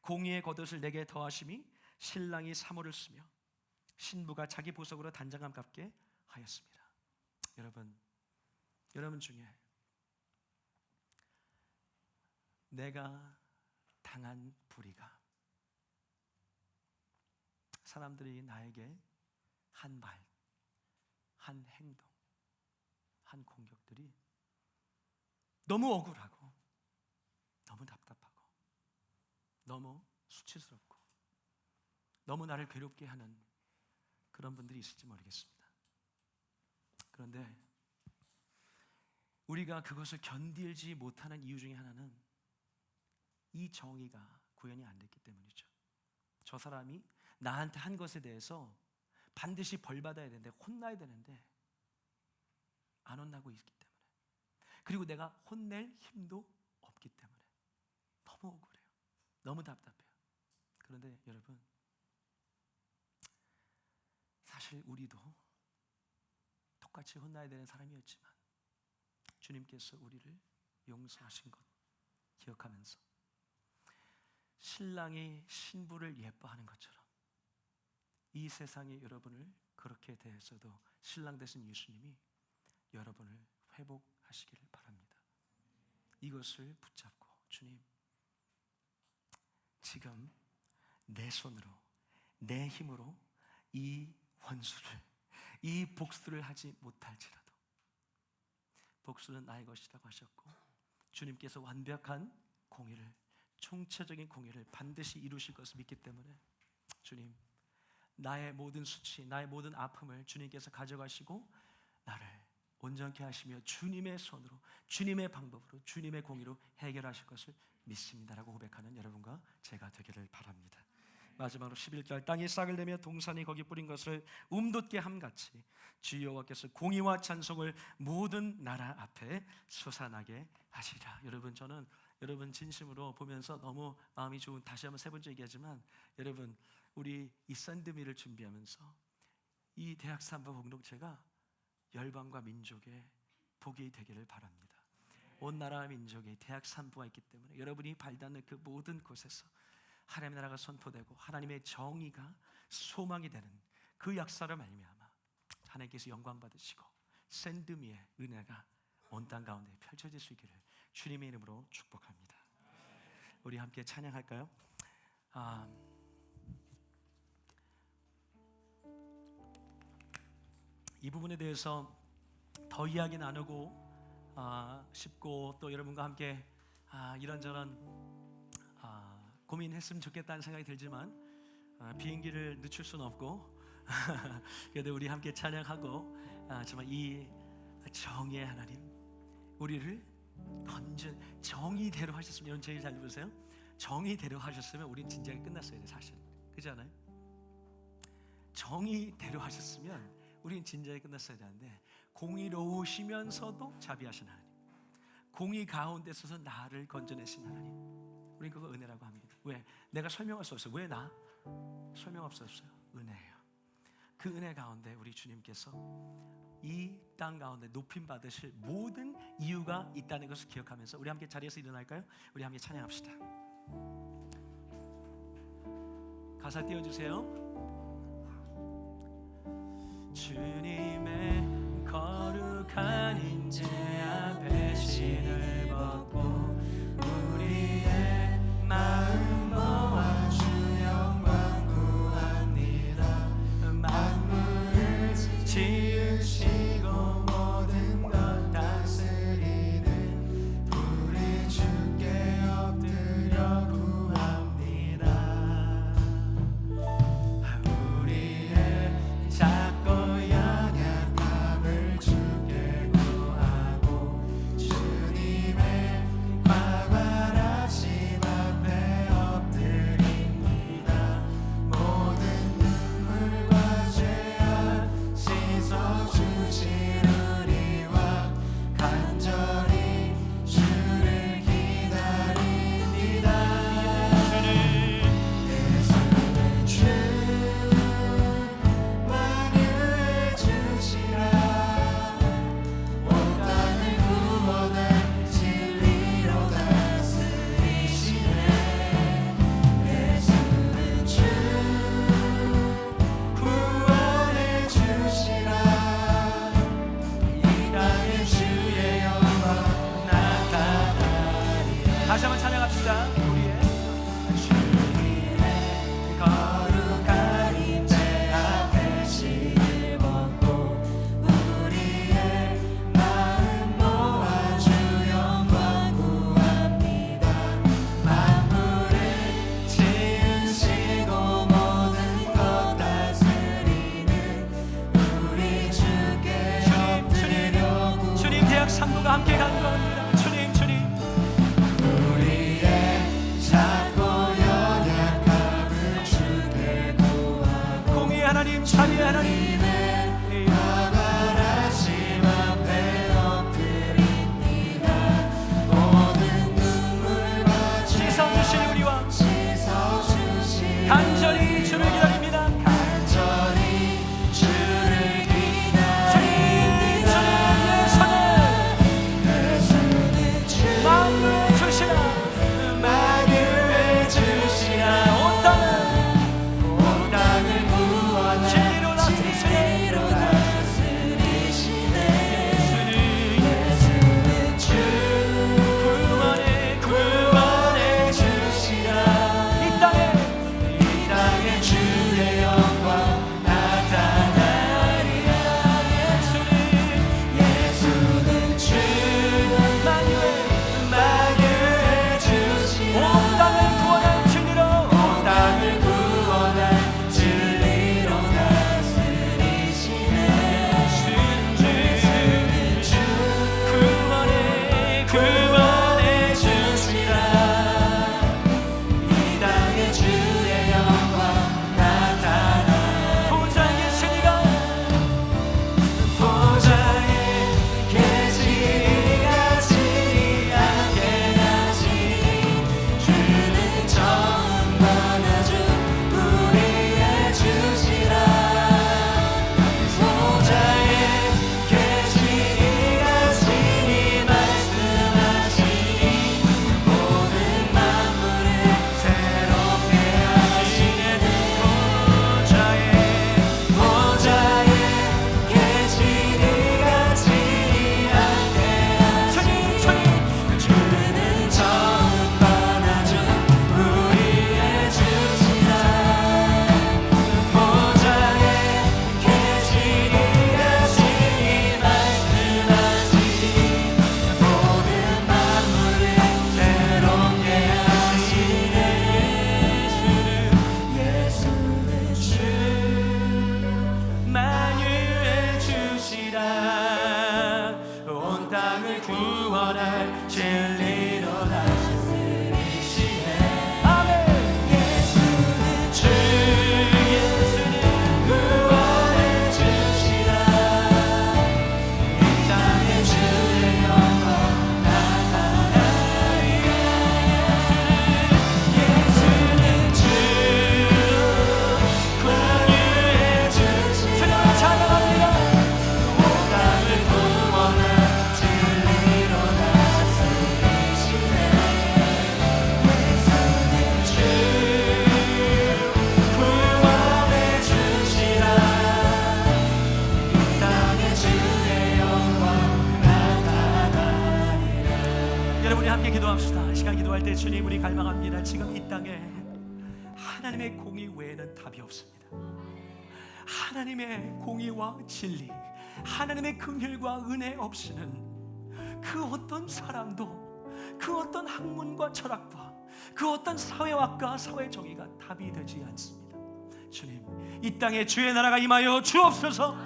공의의 겉옷을 내게 더하심이 신랑이 사모를 쓰며 신부가 자기 보석으로 단장함 갚게 하였습니다. 여러분 중에 내가 당한 불의가, 사람들이 나에게 한 말, 한 행동, 한 공격들이 너무 억울하고 너무 답답하고 너무 수치스럽고 너무 나를 괴롭게 하는 그런 분들이 있을지 모르겠습니다. 그런데 우리가 그것을 견딜지 못하는 이유 중에 하나는 이 정의가 구현이 안 됐기 때문이죠. 저 사람이 나한테 한 것에 대해서 반드시 벌받아야 되는데, 혼나야 되는데 안 혼나고 있기 때문에, 그리고 내가 혼낼 힘도 없기 때문에 너무 억울해요. 너무 답답해요. 그런데 여러분, 사실 우리도 똑같이 혼나야 되는 사람이었지만 주님께서 우리를 용서하신 것 기억하면서 신랑이 신부를 예뻐하는 것처럼 이 세상이 여러분을 그렇게 대해서도 신랑 되신 예수님이 여러분을 회복하시기를 바랍니다. 이것을 붙잡고, 주님, 지금 내 손으로, 내 힘으로 이 원수를, 이 복수를 하지 못할지라도 복수는 나의 것이라고 하셨고 주님께서 완벽한 공의를, 총체적인 공의를 반드시 이루실 것을 믿기 때문에 주님, 나의 모든 수치, 나의 모든 아픔을 주님께서 가져가시고 나를 온전케 하시며 주님의 손으로, 주님의 방법으로, 주님의 공의로 해결하실 것을 믿습니다라고 고백하는 여러분과 제가 되기를 바랍니다. 마지막으로 11절, 땅이 싹을 내며 동산이 거기 뿌린 것을 움돋게 함같이 주 여호와께서 공의와 찬송을 모든 나라 앞에 솟아나게 하시리라. 여러분, 저는 여러분 진심으로 보면서 너무 마음이 좋은, 다시 한번 세 번째 얘기하지만, 여러분, 우리 이 샌드미를 준비하면서 이 대학 삼부 공동체가 열방과 민족의 복이 되기를 바랍니다. 온 나라와 민족의 대학 산부가 있기 때문에 여러분이 발닿는 그 모든 곳에서 하나님의 나라가 선포되고 하나님의 정의가 소망이 되는 그 역사를 말미암아 하나님께서 영광 받으시고 샌드미의 은혜가 온 땅 가운데 펼쳐질 수 있기를 주님의 이름으로 축복합니다. 우리 함께 찬양할까요? 이 부분에 대해서 더 이야기 나누고 싶고, 또 여러분과 함께 이런저런 고민했으면 좋겠다는 생각이 들지만 비행기를 늦출 수는 없고 그래도 우리 함께 찬양하고, 정말 이 정의의 하나님, 우리를 정의대로 하셨으면, 여러분 제일 잘 보세요. 정의대로 하셨으면 우린 진작에 끝났어야 돼, 사실. 그렇잖아요? 정의대로 하셨으면 우린 진작에 끝났어야 되는데, 공의로우시면서도 자비하신 하나님, 공의 가운데 서서 나를 건져내신 하나님, 우린 그거 은혜라고 합니다. 왜? 내가 설명할 수 없어요. 왜 나? 설명할 수 없어요. 은혜예요. 그 은혜 가운데 우리 주님께서 이 땅 가운데 높임 받으실 모든 이유가 있다는 것을 기억하면서 우리 함께 자리에서 일어날까요? 우리 함께 찬양합시다. 가사 띄워주세요. 주님의 거룩한 임재 앞에 신을 벗고 우리의 마음 모아 주 영광 구합니다. 만물을 지으시고 모든 것 다스리는 우리 주께 엎드려 구합니다. 우리의 작고 연약함을 주께 구하고 주님의 광활하심 앞에 엎드립니다. 모든 눈물과 죄악 씻어 주신 우리와 간절히 주를 기다립니다. 예수는 주 만유해 주시라. 온 땅을 구원할 진리로 다스리시네. 예수는 주 구원해 주시라. 이 땅에 주의 영광 나타나리라. 다시 한번 찬양합시다. 우리의 주님의 거룩한 임재 앞에 신을 벗고 우리의 마음 모아 주 영광 구합니다. 만물을 지으시고 모든 것 다스리는 우리 주께 엎드려 주님 대학 3부가 함께 간구합니다. 주님 우리의 작고 연약함을 주께 구하고 공의 하나님, 자비의 하나님, 광활하심 앞에 엎드립니다. 모든 눈물과 씻어주신 우리 왕, 간절히 주를 기다립니다. 간절히 주를 기다립니다. 예수는 주 만유해 주시라. 만유해 주시라. 온 땅을 구원할 진리로 다스리시네. 구원할 진리로 다스리시네. 기도합시다. 시간 기도할 때 주님, 우리 갈망합니다. 지금 이 땅에 하나님의 공의 외에는 답이 없습니다. 하나님의 공의와 진리, 하나님의 긍휼과 은혜 없이는 그 어떤 사람도, 그 어떤 학문과 철학과 그 어떤 사회학과 사회 정의가 답이 되지 않습니다. 주님, 이 땅에 주의 나라가 임하여 주옵소서.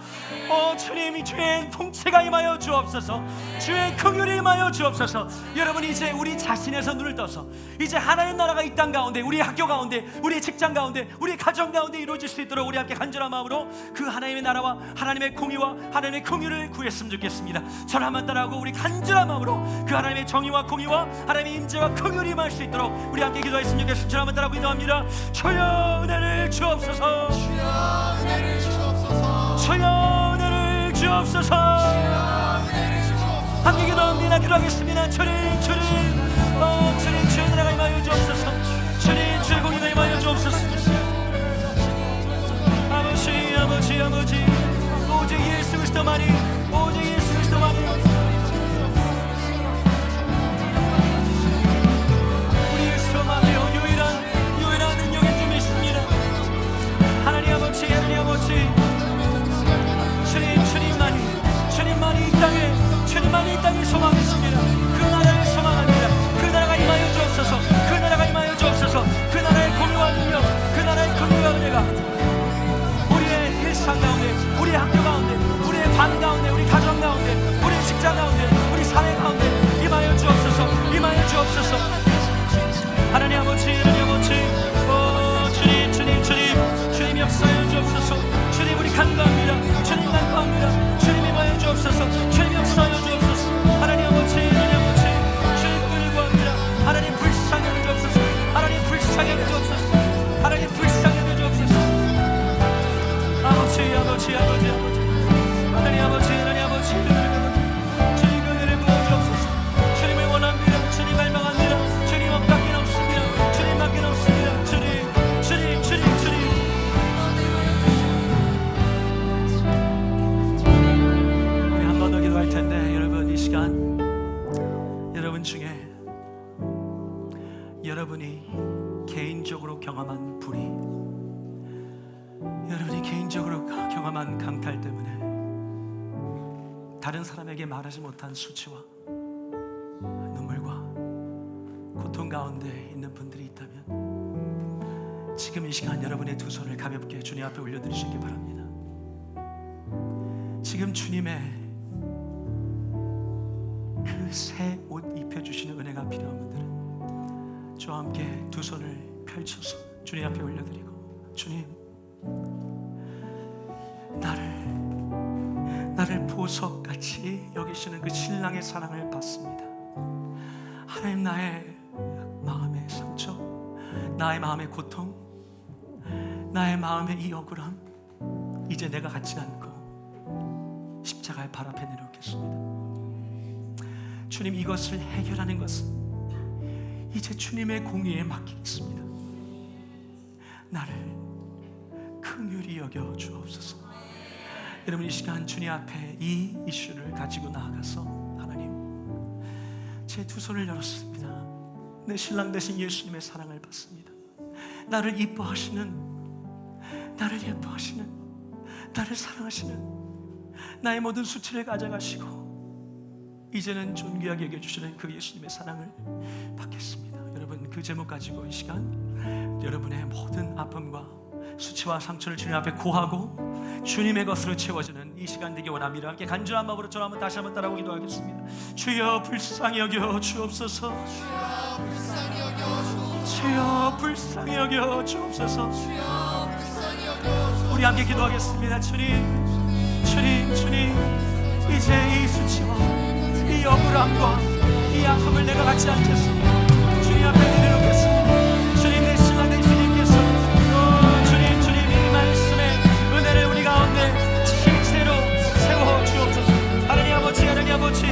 주님, 이 주의 통치가 임하여 주옵소서. 주의 긍휼이 임하여 주옵소서. 여러분, 이제 우리 자신에서 눈을 떠서 이제 하나님의 나라가 이 땅 가운데, 우리 학교 가운데, 우리 직장 가운데, 우리 가정 가운데 이루어질 수 있도록 우리 함께 간절한 마음으로 그 하나님의 나라와 하나님의 공의와 하나님의 긍휼을 구했으면 좋겠습니다. 저를 한번 따라하고 우리 간절한 마음으로 그 하나님의 정의와 공의와 하나님의 임재와 긍휼이 임할 수 있도록 우리 함께 기도했으면 좋겠습니다. 저를 한번 따라하고 기도합니다. 주여 은혜를 주옵소서.
주여 은혜를 주옵소서.
주여 은혜를 주옵소서. 함께 기도합니다. 기도하겠습니다. 주님, 주님, 주님, 주의 나라가 임하여 주옵소서. 주님, 주의 공의가 임하여 주옵소서. 아버지, 아버지, 아버지, 오직 예수 그리스도만이, 오직 예수 그리스도만이 우리 예수만이요 유일한 능력의 주님이십니다. 하나님 아버지, 하나님 아버지, 주님만이 이 땅에, 주님만이 이 땅에 소망했습니다. 그 나라를 소망합니다. 그 나라가 임하여 주옵소서. 그 나라가 임하여 주옵소서. 그 나라의 공의와 능력, 그 나라의 긍휼과 은혜가 우리의 일상 가운데, 우리의 학교 가운데, 우리의 반 가운데, 우리 가정 가운데, 우리 직장 가운데, 우리 사회 가운데 임하여 주옵소서. 임하여 주옵소서. 하나님 아버지, 하나님 아버지, 주님 역사하여 주옵소서. 주님, 우리 간구합니다. 주님 간구합니다. 주님 임하여 주옵소서. 주님 역사하여 주옵소서. 하나님 아버지, 하나님 아버지, 주님 끌구합니다. 하나님 불쌍히 여겨 주옵소서. 하나님 불쌍히 여겨 주옵소서. 하나님 불쌍히 여겨 주옵소서. 아버지, 아버지, 아버지, 아버지, 하나님 아버지, 하나님 아버지, 주님 은혜를 부어 주옵소서. 주님을 원합니다. 주님 갈망합니다. 주님 없밖에 없습니다. 주님밖에 없습니다. 주님, 주님. 우리 한 번 더 기도할 텐데, 여러분, 이 시간 여러분 중에 여러분이 개인적으로 경험한 불이, 여러분이 개인적으로 경험한 강탈 때문에 다른 사람에게 말하지 못한 수치와 눈물과 고통 가운데 있는 분들이 있다면 지금 이 시간 여러분의 두 손을 가볍게 주님 앞에 올려드릴 수 있기 바랍니다. 지금 주님의 그 새 옷 입혀주시는 은혜가 필요한 분들은 저와 함께 두 손을 펼쳐서 주님 앞에 올려드리고, 주님, 나를 보석같이 여기시는 그 신랑의 사랑을 받습니다. 하나님, 나의 마음의 상처, 나의 마음의 고통, 나의 마음의 이 억울함, 이제 내가 갖지 않고 십자가의 발 앞에 내놓겠습니다. 주님, 이것을 해결하는 것은 이제 주님의 공의에 맡기겠습니다. 나를 긍휼히 여겨 주옵소서. 여러분, 이 시간 주님 앞에 이 이슈를 가지고 나아가서, 하나님, 제 두 손을 열었습니다. 내 신랑 되신 예수님의 사랑을 받습니다. 나를 이뻐하시는, 나를 예뻐하시는, 나를 사랑하시는 나의 모든 수치를 가져가시고 이제는 존귀하게 여겨주시는 그 예수님의 사랑을 받겠습니다. 여러분, 그 제목 가지고 이 시간 여러분의 모든 아픔과 수치와 상처를 주님 앞에 고하고 주님의 것으로 채워지는 이 시간 되기 원합니다. 함께 간절한 마음으로 저를 한번 다시 한번 따라오고 기도하겠습니다. 주여 불쌍히 여겨 주옵소서. 주여 불쌍히 여겨 주옵소서. 우리 함께 기도하겠습니다. 주님, 주님, 주님, 이제 이 수치와 이 억울함과 이 아픔을 내가 갖지 않겠습니다. 주님 앞에 내려놓겠습니다. 주님, 내 신랑 내 주님께서 주님, 주님, 이 말씀의 은혜를 우리 가운데 실제로 세워 주옵소서. 하나님 아버지, 하나님 아버지,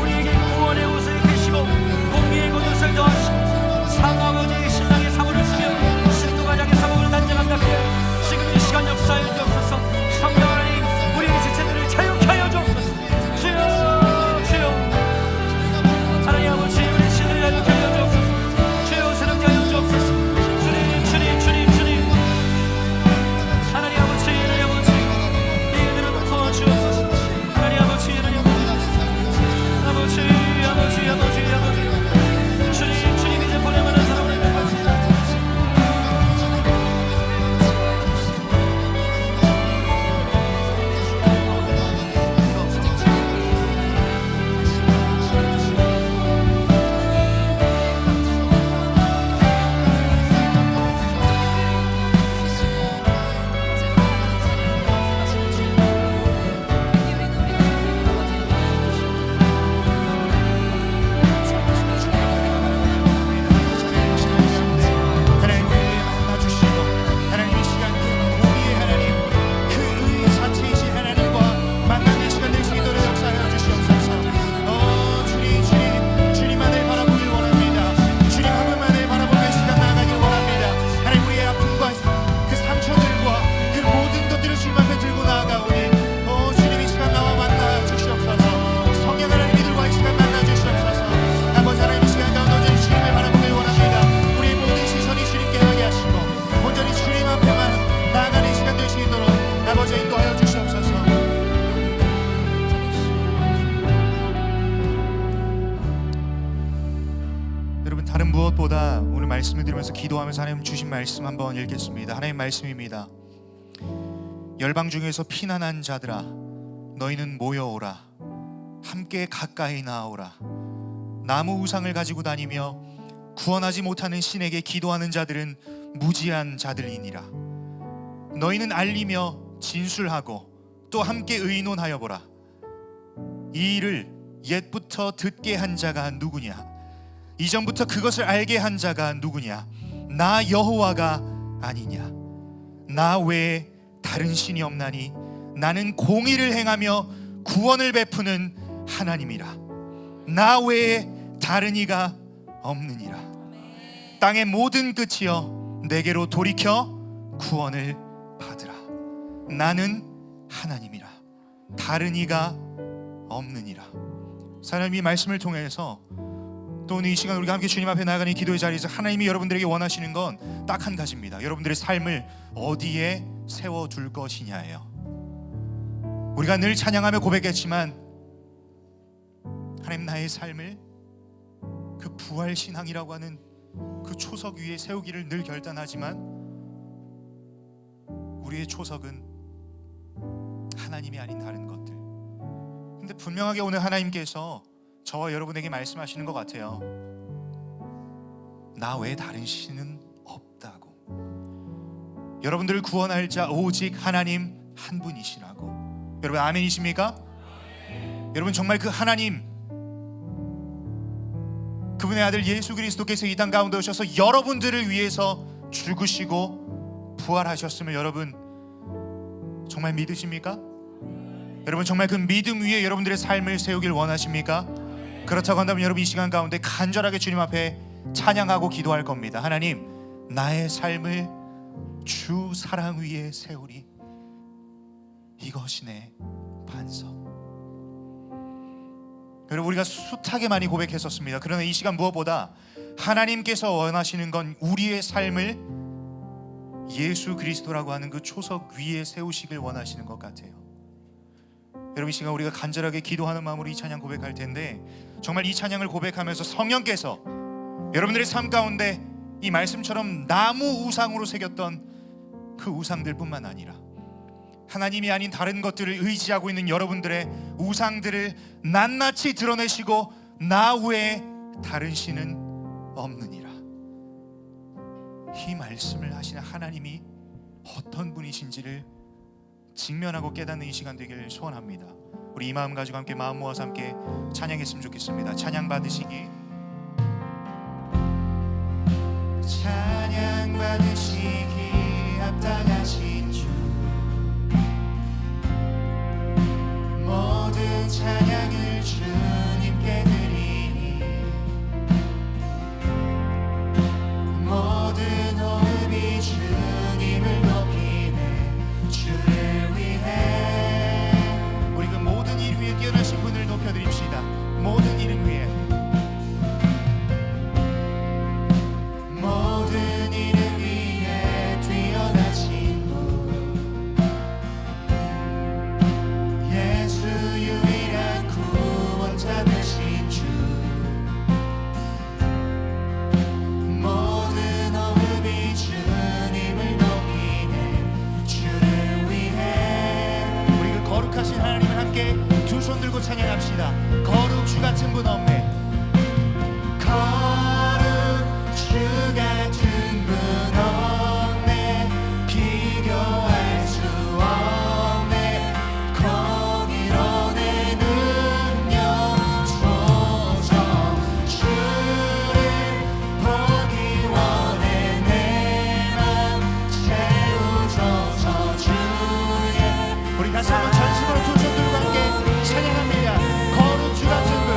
우리에게 구원의 옷을 입히시고 공의의 겉옷을 더하시고 상아버지의 신랑의 사고를 쓰며 신도가장의 사고를 단장한답니다. 지금 이 시간 역사해 주옵소서. 성령 하나님, 우리의 지체들을 자유케 하여 주옵소서. 주여, 주여, 하나님 아버지, 우리 신을 자유케 하여 주옵소서. 주여, 새롭게 하여 주옵소서. 주님, 주님, 주님, 주님, 하나님 아버지, 하나님 아버지, 이 은혜를 베풀어 주옵소서. 하나님 아버지, 하나님 아버지, 아버지, 아버지, 아버지, 아버지, 주님, 주님, 이제 보내만한 사람을 내가지고
무엇보다 오늘 말씀을 들으면서 기도하면서 하나님 주신 말씀 한번 읽겠습니다. 하나님 말씀입니다. 열방 중에서 피난한 자들아, 너희는 모여오라. 함께 가까이 나아오라. 나무 우상을 가지고 다니며 구원하지 못하는 신에게 기도하는 자들은 무지한 자들이니라. 너희는 알리며 진술하고 또 함께 의논하여 보라. 이 일을 옛부터 듣게 한 자가 누구냐? 이전부터 그것을 알게 한 자가 누구냐? 나 여호와가 아니냐? 나 외에 다른 신이 없나니 나는 공의를 행하며 구원을 베푸는 하나님이라. 나 외에 다른 이가 없느니라. 땅의 모든 끝이여 내게로 돌이켜 구원을 받으라. 나는 하나님이라. 다른 이가 없느니라. 하나님이 말씀을 통해서 또 오늘 이 시간 우리가 함께 주님 앞에 나아가는 기도의 자리에서 하나님이 여러분들에게 원하시는 건 딱 한 가지입니다. 여러분들의 삶을 어디에 세워둘 것이냐예요. 우리가 늘 찬양하며 고백했지만 하나님, 나의 삶을 그 부활신앙이라고 하는 그 초석 위에 세우기를 늘 결단하지만 우리의 초석은 하나님이 아닌 다른 것들. 근데 분명하게 오늘 하나님께서 저와 여러분에게 말씀하시는 것 같아요. 나 외에 다른 신은 없다고. 여러분들을 구원할 자 오직 하나님 한 분이시라고. 여러분 아멘이십니까? 여러분 정말 그 하나님, 그분의 아들 예수 그리스도께서 이 땅 가운데 오셔서 여러분들을 위해서 죽으시고 부활하셨음을 여러분 정말 믿으십니까? 여러분 정말 그 믿음 위에 여러분들의 삶을 세우길 원하십니까? 그렇다고 한다면 여러분 이 시간 가운데 간절하게 주님 앞에 찬양하고 기도할 겁니다. 하나님, 나의 삶을 주 사랑 위에 세우리. 이것이 내 반석. 여러분 우리가 숱하게 많이 고백했었습니다. 그러나 이 시간 무엇보다 하나님께서 원하시는 건 우리의 삶을 예수 그리스도라고 하는 그 초석 위에 세우시길 원하시는 것 같아요. 여러분 이 시간 우리가 간절하게 기도하는 마음으로 이 찬양 고백할 텐데, 정말 이 찬양을 고백하면서 성령께서 여러분들의 삶 가운데 이 말씀처럼 나무 우상으로 새겼던 그 우상들뿐만 아니라 하나님이 아닌 다른 것들을 의지하고 있는 여러분들의 우상들을 낱낱이 드러내시고 나 외에 다른 신은 없느니라. 이 말씀을 하시는 하나님이 어떤 분이신지를 직면하고 깨닫는 이 시간 되기를 소원합니다. 우리 이 마음 가지고 함께 마음 모아서 함께 찬양했으면 좋겠습니다. 찬양 받으시기. 찬양 받으시기 합당하신 주, 모든 찬양을 주님께 드리니 모든 호흡이 주님을 높이네. 주를 위해 우리 그 모든 일 위에 뛰어나신 분을 높여드립시다. 모든 이름 위에, 모든 이름 위에 뛰어나신 분, 예수 유일한 구원자 되신 주, 모든 호흡이 주님을 높이네. 주를 위해 우리 그 거룩하신 하나님을 함께 두 손 들고 찬양합시다. 거룩 주 같은 분 없네. 거룩 주 같은 분 없네. 비교할 수 없네. 공의로운 내 능력 소서. 주를 보기 원해. 내 맘 채우소서. 주의 우리 다시 한번 전심으로 두 손 들고 함께 찬양합니다. 거룩 주 같은 분,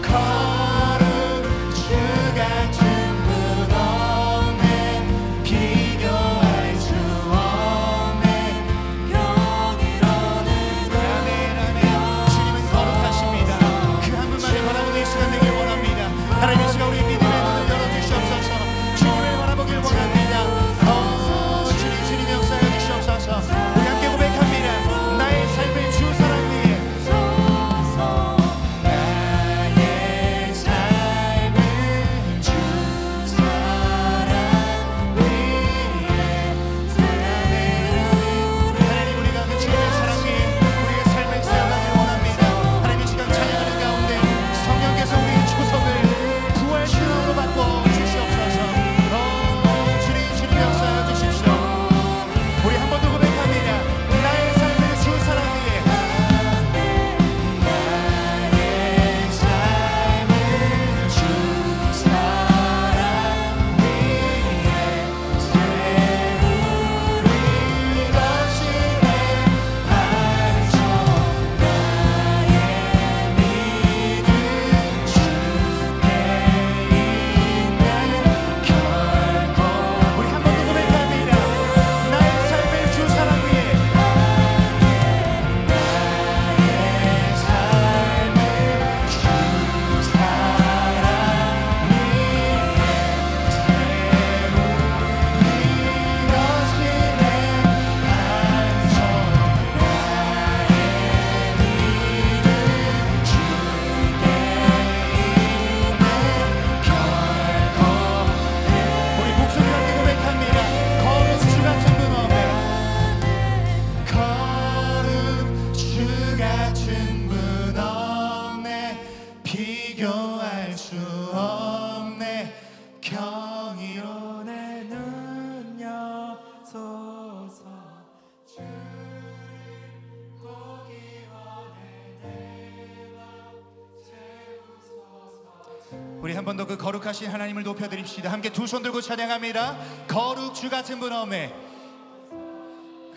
거룩 주 같은 분 없네. 비교할 수 없네. 영이로운 아멘. 주님은 거룩하십니다. 그 한 분만을 바라보는 이 시간 되길 원합니다. 하나님 이 시간 우리 믿음의 눈을 열어주시옵소서. 주님을 바라보길 원합니다. 주님 역사해 주시옵소서. 우리 함께 고백합니다. 나의 삶을 주 사랑 위에, 나의 삶을 주 사랑 위에. 하나님 우리가 그 주의 사랑 위에 우리의 삶을 쌓아가길 원합니다. 하나님 이 시간 찬양하는 가운데 성령께서 우리의 초석을 부활 신앙으로 바꿔 주시옵소서. 주님 역사해 주십시오. 우리 한 번 더 고백합니다. 나의 삶을 주 사랑 위에, 나의 삶을 주 사랑 위에 세우리. 이것이 내 반석, 나의 믿음 주께 있네. 결코 우리 한 번 더 고백합니다. 나의 삶을 주 사랑 위에, 나의 삶을 주 사랑 위에 세우리. 이것이 내 반석, 나의 믿음 주께 있네. 결코 우리 목소리 함께 고백합니다. 거룩 주 같은 분 없네. 거룩 주 같은 분 없네. 비교할 수 없네. 경이로운 내 능력 소서. 주를 보기 원해. 내 맘 채우소서. 우리 한 번 더 그 거룩하신 하나님을 높여드립시다. 함께 두 손 들고 찬양합니다. 거룩 주 같은 분 없네.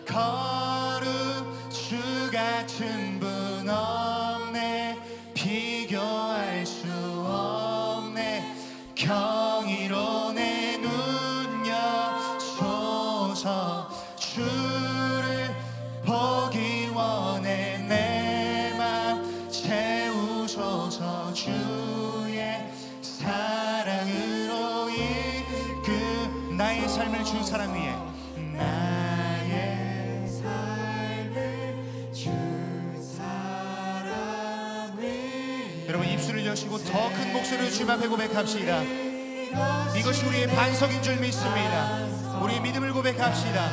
거룩 주 같은 분 없네. 비교할 수 없네. 경이로운 내 능력 소서. 주를 보기 원해. 내 맘 채우소서. 주의 사랑으로 이끌 나의 삶을 주 사랑 위에, 나의 삶을 주 사랑 위에. 여러분 입술을 여시고 더 큰 목소리로 주님 앞에 고백합시다. 이것이 우리의 반석인 줄 믿습니다. 우리의 믿음을 고백합시다.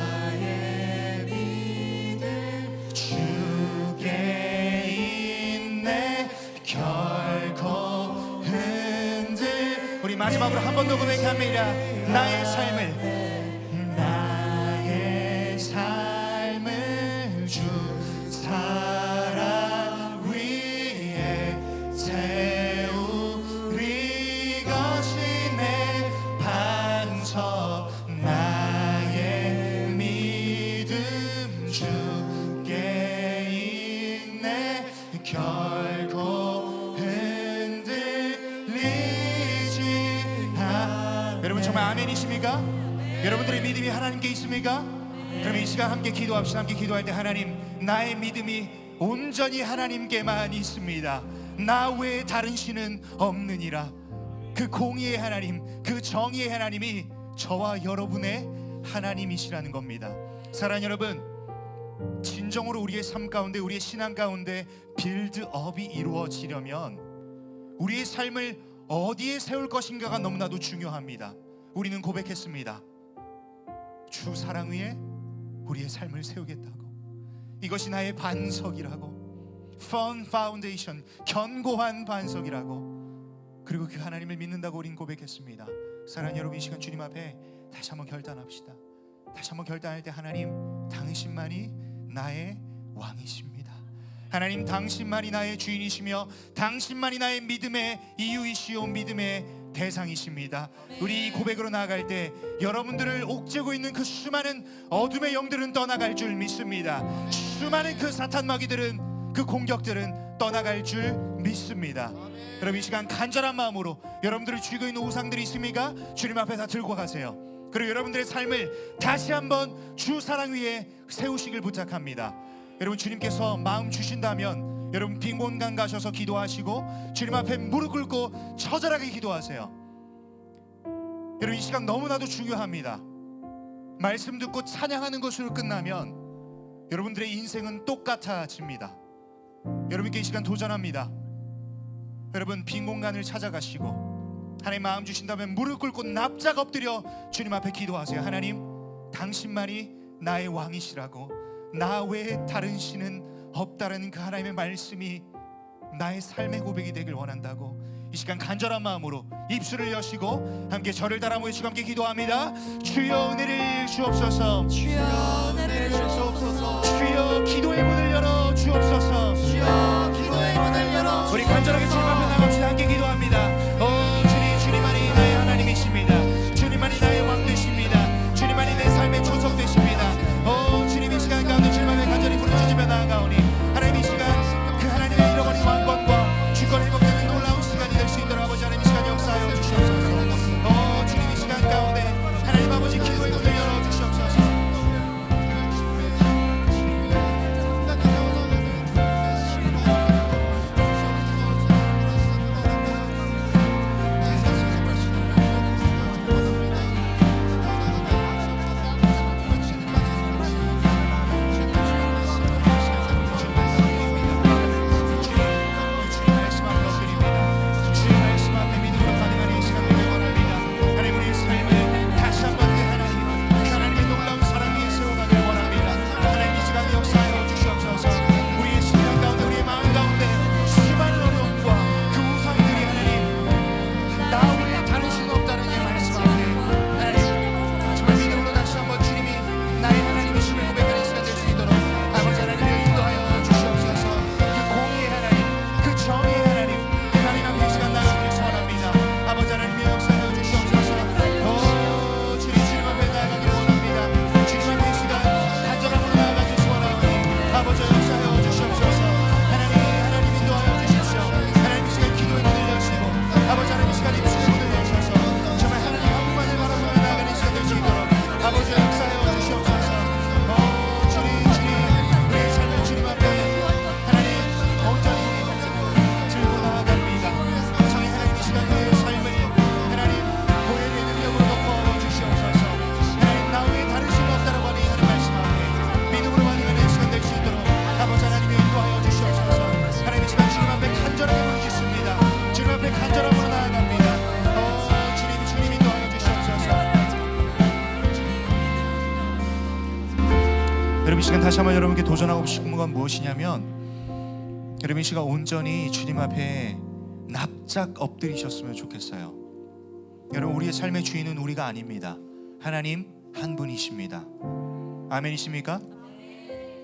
주께 있네 결코 흔들. 우리 마지막으로 한 번 더 고백합니다. 나의 삶을 주 사랑 위에 세우리 것이 내 반석 나의 믿음 주께 있네 결코 흔들리지 않아. 여러분 정말 아멘이십니까? 여러분들의 믿음이 하나님께 있습니까? 그럼 이 시간 함께 기도합시다. 함께 기도할 때 하나님 나의 믿음이 온전히 하나님께만 있습니다. 나 외에 다른 신은 없느니라. 그 공의의 하나님, 그 정의의 하나님이 저와 여러분의 하나님이시라는 겁니다. 사랑하는 여러분, 진정으로 우리의 삶 가운데 우리의 신앙 가운데 빌드업이 이루어지려면 우리의 삶을 어디에 세울 것인가가 너무나도 중요합니다. 우리는 고백했습니다. 주 사랑 위에 우리의 삶을 세우겠다고. 이것이 나의 반석이라고. firm foundation, 견고한 반석이라고. 그리고 그 하나님을 믿는다고 우린 고백했습니다. 사랑하는 여러분, 이 시간 주님 앞에 다시 한번 결단합시다. 다시 한번 결단할 때 하나님 당신만이 나의 왕이십니다. 하나님 당신만이 나의 주인이시며 당신만이 나의 믿음의 이유이시오 믿음의 대상이십니다. 우리 이 고백으로 나아갈 때 여러분들을 옥죄고 있는 그 수많은 어둠의 영들은 떠나갈 줄 믿습니다. 수많은 그 사탄 마귀들은 그 공격들은 떠나갈 줄 믿습니다. 여러분 이 시간 간절한 마음으로 여러분들이 쥐고 있는 우상들이 있습니까? 주님 앞에 다 들고 가세요. 그리고 여러분들의 삶을 다시 한번 주 사랑 위에 세우시길 부탁합니다. 여러분 주님께서 마음 주신다면 여러분 빈 공간 가셔서 기도하시고 주님 앞에 무릎 꿇고 처절하게 기도하세요. 여러분 이 시간 너무나도 중요합니다. 말씀 듣고 찬양하는 것으로 끝나면 여러분들의 인생은 똑같아집니다. 여러분께 이 시간 도전합니다. 여러분 빈 공간을 찾아가시고 하나님 마음 주신다면 무릎 꿇고 납작 엎드려 주님 앞에 기도하세요. 하나님 당신만이 나의 왕이시라고, 나 외에 다른 신은 없다라는 그 하나님의 말씀이 나의 삶의 고백이 되길 원한다고 이 시간 간절한 마음으로 입술을 여시고 함께 저를 따라 모이시고 함께 기도합니다. 주여 은혜를 주옵소서.
주여 은혜를 주옵소서.
주여 기도의 문을 열어 주옵소서.
주여 기도의 문을 열어
우리 간절하게 주님 앞에 나갑시다. 함께 기도합니다. 주님만이 나의 하나님이십니다. 주님만이 나의 왕 되십니다. 주님만이 내 삶의 조석 되십니다. 주님 이 시간 가운데 주님 앞에 간절히 부르짖으며 나아가오니 하나님 이 시간 그 하나님의 잃어버린 왕권과 주권을 회복되는 놀라운 시간이 될 수 있도록 아버지 하나님 이 시간 역사하여 주시옵소서. 주님 이 시간 가운데 하나님 아버지 기도의 문을 열어 주시옵소서. 시간 다시 한번 여러분께 도전하고 싶은 건 무엇이냐면, 여러분 이 시간 온전히 주님 앞에 납작 엎드리셨으면 좋겠어요. 여러분, 우리의 삶의 주인은 우리가 아닙니다. 하나님 한 분이십니다. 아멘이십니까?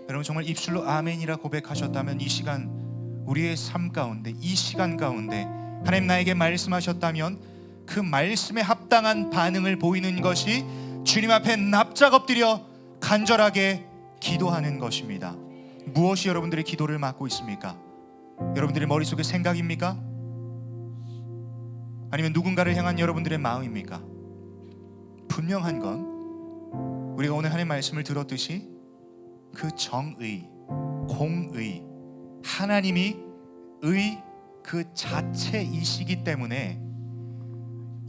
여러분, 정말 입술로 아멘이라 고백하셨다면, 이 시간 우리의 삶 가운데, 이 시간 가운데 하나님 나에게 말씀하셨다면 그 말씀에 합당한 반응을 보이는 것이 주님 앞에 납작 엎드려 간절하게 기도하는 것입니다. 무엇이 여러분들의 기도를 막고 있습니까? 여러분들의 머릿속의 생각입니까? 아니면 누군가를 향한 여러분들의 마음입니까? 분명한 건 우리가 오늘 하나님의 말씀을 들었듯이 그 정의, 공의, 하나님이 의 그 자체이시기 때문에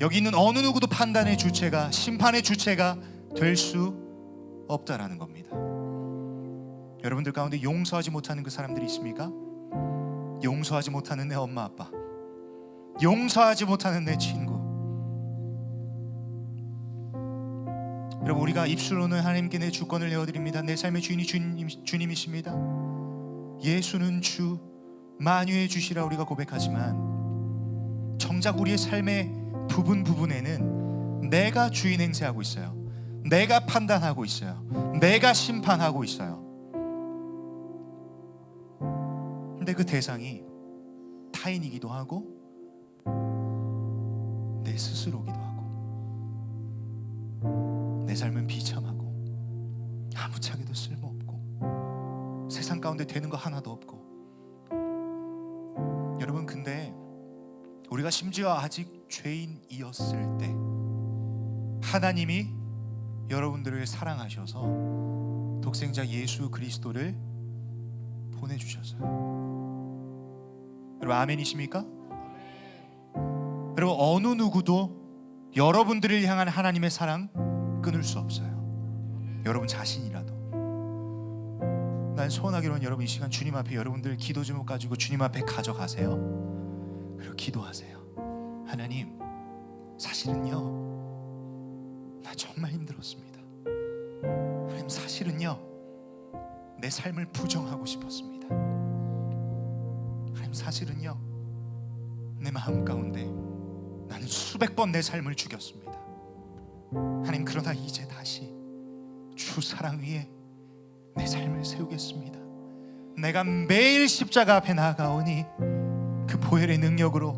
여기 있는 어느 누구도 판단의 주체가, 심판의 주체가 될 수 없다라는 겁니다. 여러분들 가운데 용서하지 못하는 그 사람들이 있습니까? 용서하지 못하는 내 엄마 아빠, 용서하지 못하는 내 친구. 여러분, 우리가 입술로는 하나님께 내 주권을 내어드립니다. 내 삶의 주인이 주님이십니다. 예수는 주, 만유의 주시라 우리가 고백하지만 정작 우리의 삶의 부분에는 내가 주인 행세하고 있어요. 내가 판단하고 있어요. 내가 심판하고 있어요. 근데 그 대상이 타인이기도 하고 내 스스로기도 하고, 내 삶은 비참하고 아무짝에도 쓸모없고 세상 가운데 되는 거 하나도 없고. 여러분, 근데 우리가 심지어 아직 죄인이었을 때 하나님이 여러분들을 사랑하셔서 독생자 예수 그리스도를 보내주셨어요. 여러분, 아멘이십니까? 여러분, 어느 누구도 여러분들을 향한 하나님의 사랑 끊을 수 없어요. 여러분 자신이라도. 난 소원하기로는 여러분 이 시간 주님 앞에 여러분들 기도 제목 가지고 주님 앞에 가져가세요. 그리고 기도하세요. 하나님, 사실은요 나 정말 힘들었습니다. 하나님, 사실은요 내 삶을 부정하고 싶었습니다. 하나님, 사실은요 내 마음 가운데 나는 수백 번 내 삶을 죽였습니다. 하나님, 그러나 이제 다시 주 사랑 위에 내 삶을 세우겠습니다. 내가 매일 십자가 앞에 나아가오니 그 보혈의 능력으로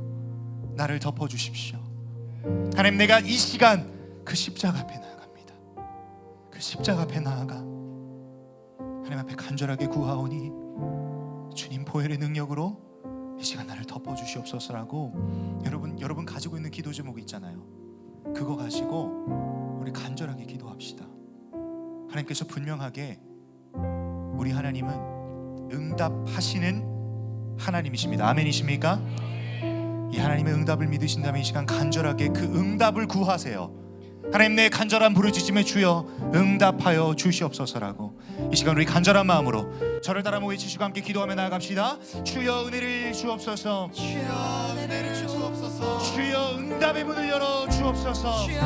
나를 덮어주십시오. 하나님, 내가 이 시간 그 십자가 앞에 나아갑니다. 그 십자가 앞에 나아가 하나님 앞에 간절하게 구하오니 주님 보혈의 능력으로 이 시간 나를 덮어주시옵소서라고 여러분 가지고 있는 기도 제목이 있잖아요. 그거 가지고 우리 간절하게 기도합시다. 하나님께서 분명하게 우리 하나님은 응답하시는 하나님이십니다. 아멘이십니까? 이 하나님의 응답을 믿으신다면 이 시간 간절하게 그 응답을 구하세요. 하나님, 내 간절한 부르짖음에 주여 응답하여 주시옵소서라고 이 시간 우리 간절한 마음으로 저를 따라 외치시고 함께 기도하며 나아갑시다. 주여 은혜를 주옵소서.
주여 은혜를 주옵소서.
주여 응답의 문을 열어 주옵소서.
주여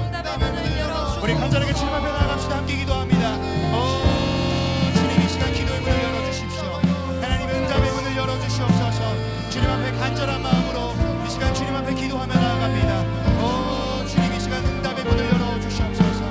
응답의 문을 열어 주옵소서.
우리 간절하게 주님 앞에 나아갑시다. 함께 기도합니다. 주님, 이 시간 기도의 문을 열어주십시오. 하나님, 응답의 문을 열어주시옵소서. 주님 앞에 간절한 마음으로 이 시간 주님 앞에 기도하며 나아갑니다. 주님, 이 시간 응답의 문을 열어주시옵소서.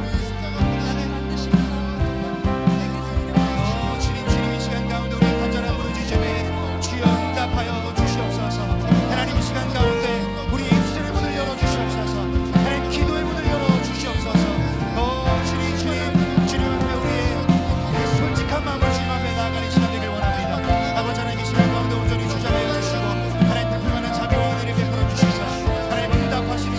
주님, 이 시간 가운데 우리 간절한 부르짖음에 주여 응답하여 주시옵소서. 하나님, 이 시간 가운데 우리 입술의 문을 열어주시옵소서. 하나님, 기도의 문을 열어주시옵소서. 주님 앞에 우리의 그 솔직한 마음을 주님 앞에 나아가는 시간 되길 원합니다. 아버지 하나님, 이 시간 가운데 온전히 주장하여 주시고 하나님, 베풀 만한 자비와 은혜를 베풀어 주시사 하나님 응답하시는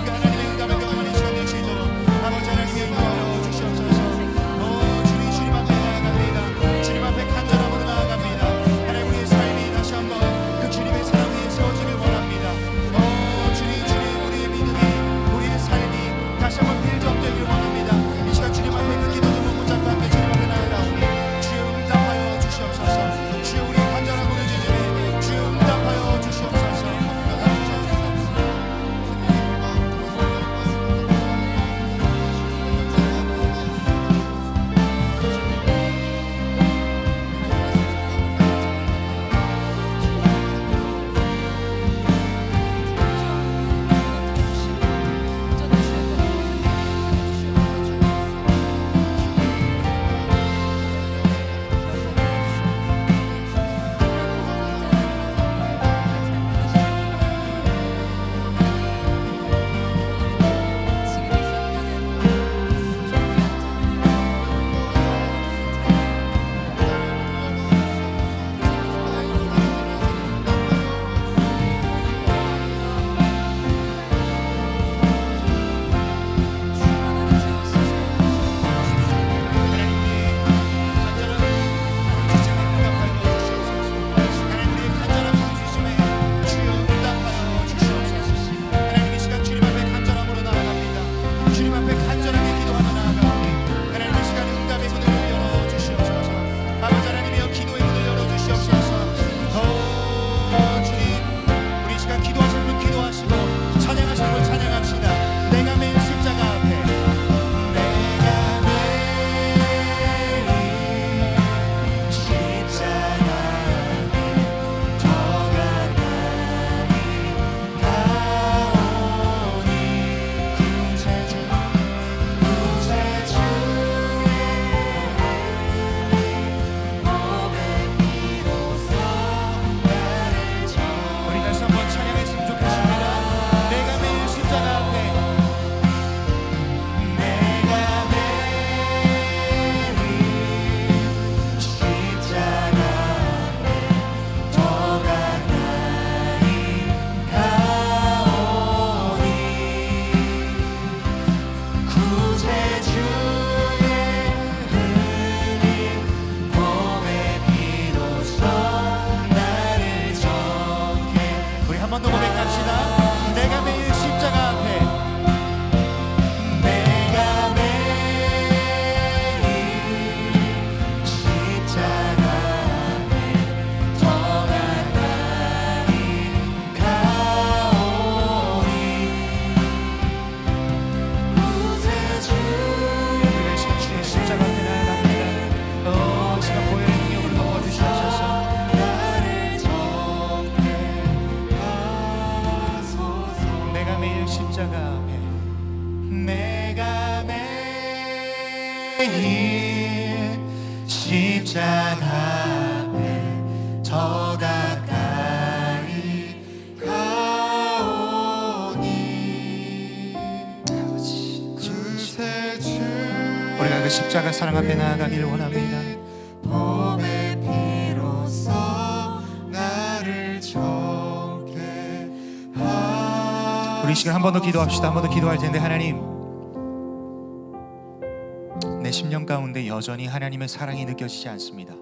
번 더 고백합시다. 내가 매일 십자가 앞에 내가 매일 십자가 앞에 더 가까이 가오니 우리가 이 시간 주의 십자가 앞에 나아갑니다. 시간 보혈의 능력으로 덮어주시옵소서. 내가 매일 십자가 앞에 내가 매일 십자가 앞에 더 가까이 가오니 우리가 그 십자가 사랑 앞에 나아가기를 원합니다. 봄의 비로소 나를 정케 우리 시간 한 번 더 기도합시다. 한 번 더 기도할 텐데 하나님, 내 심령 가운데 여전히 하나님의 사랑이 느껴지지 않습니다.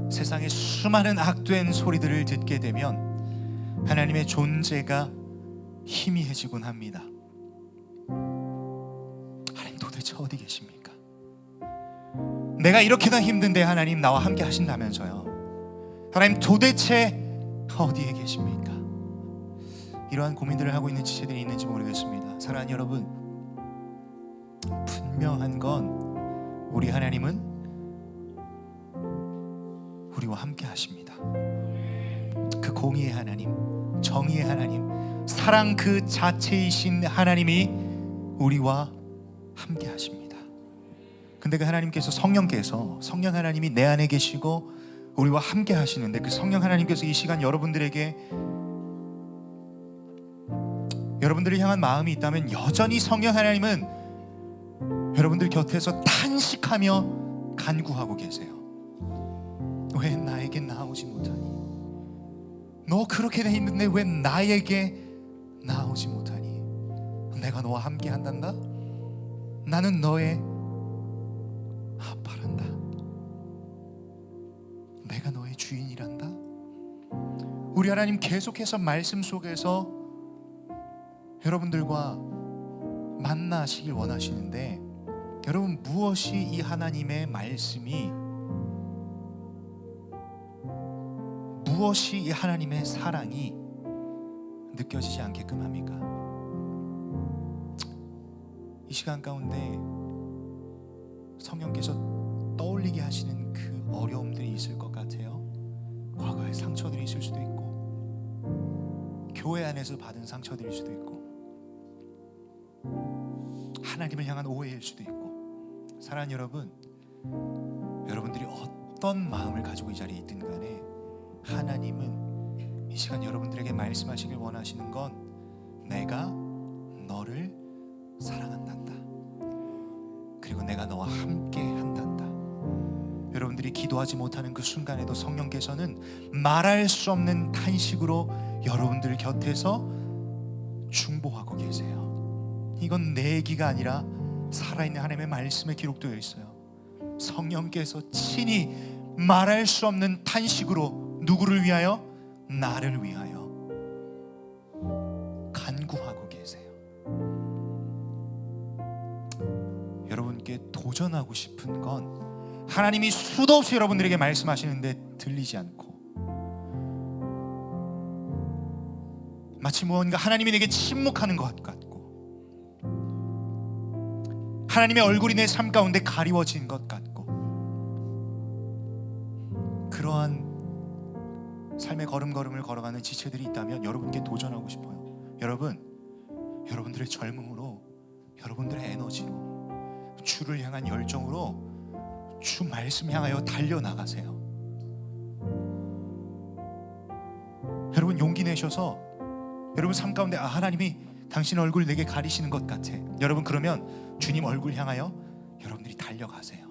세상의 수많은 악된 소리들을 듣게 되면 하나님의 존재가 희미해지곤 합니다. 하나님 도대체 어디 계십니까? 내가 이렇게나 힘든데 하나님 나와 함께 하신다면서요. 하나님 도대체 어디에 계십니까? 이러한 고민들을 하고 있는 지체들이 있는지 모르겠습니다. 사랑하는 여러분, 분명한 건 우리 하나님은 우리와 함께 하십니다. 그 공의의 하나님, 정의의 하나님, 사랑 그 자체이신 하나님이 우리와 함께 하십니다. 근데 그 하나님께서 성령 하나님이 내 안에 계시고 우리와 함께 하시는데 그 성령 하나님께서 이 시간 여러분들을 향한 마음이 있다면 여전히 성령 하나님은 여러분들 곁에서 탄식하며 간구하고 계세요. 왜 나에게 나오지 못하니? 너 그렇게 돼 있는데 왜 나에게 나오지 못하니? 내가 너와 함께 한단다. 나는 너의 아빠란다. 내가 너의 주인이란다. 우리 하나님 계속해서 말씀 속에서 여러분들과 만나시길 원하시는데, 여러분 무엇이 이 하나님의 말씀이, 무엇이 이 하나님의 사랑이 느껴지지 않게끔 합니까? 이 시간 가운데 성령께서 떠올리게 하시는 그 어려움들이 있을 것 같아요. 과거의 상처들이 있을 수도 있고, 교회 안에서 받은 상처들일 수도 있고, 하나님을 향한 오해일 수도 있고. 사랑하는 여러분, 여러분들이 어떤 마음을 가지고 이 자리에 있든 간에 하나님은 이 시간 여러분들에게 말씀하시길 원하시는 건 내가 너를 사랑한단다. 그리고 내가 너와 함께 한단다. 여러분들이 기도하지 못하는 그 순간에도 성령께서는 말할 수 없는 탄식으로 여러분들 곁에서 중보하고 계세요. 이건 내 얘기가 아니라 살아있는 하나님의 말씀에 기록되어 있어요. 성령께서 친히 말할 수 없는 탄식으로 누구를 위하여? 나를 위하여 간구하고 계세요. 여러분께 도전하고 싶은 건 하나님이 수도 없이 여러분들에게 말씀하시는데 들리지 않고, 마치 무언가 하나님이 내게 침묵하는 것 같고, 하나님의 얼굴이 내 삶 가운데 가리워진 것 같고, 그러한 삶의 걸음걸음을 걸어가는 지체들이 있다면 여러분께 도전하고 싶어요. 여러분들의 젊음으로, 여러분들의 에너지로, 주를 향한 열정으로 주 말씀 향하여 달려나가세요. 여러분 용기 내셔서 여러분 삶 가운데 하나님이 당신 얼굴 내게 가리시는 것 같아. 여러분 그러면 주님 얼굴 향하여 여러분들이 달려가세요.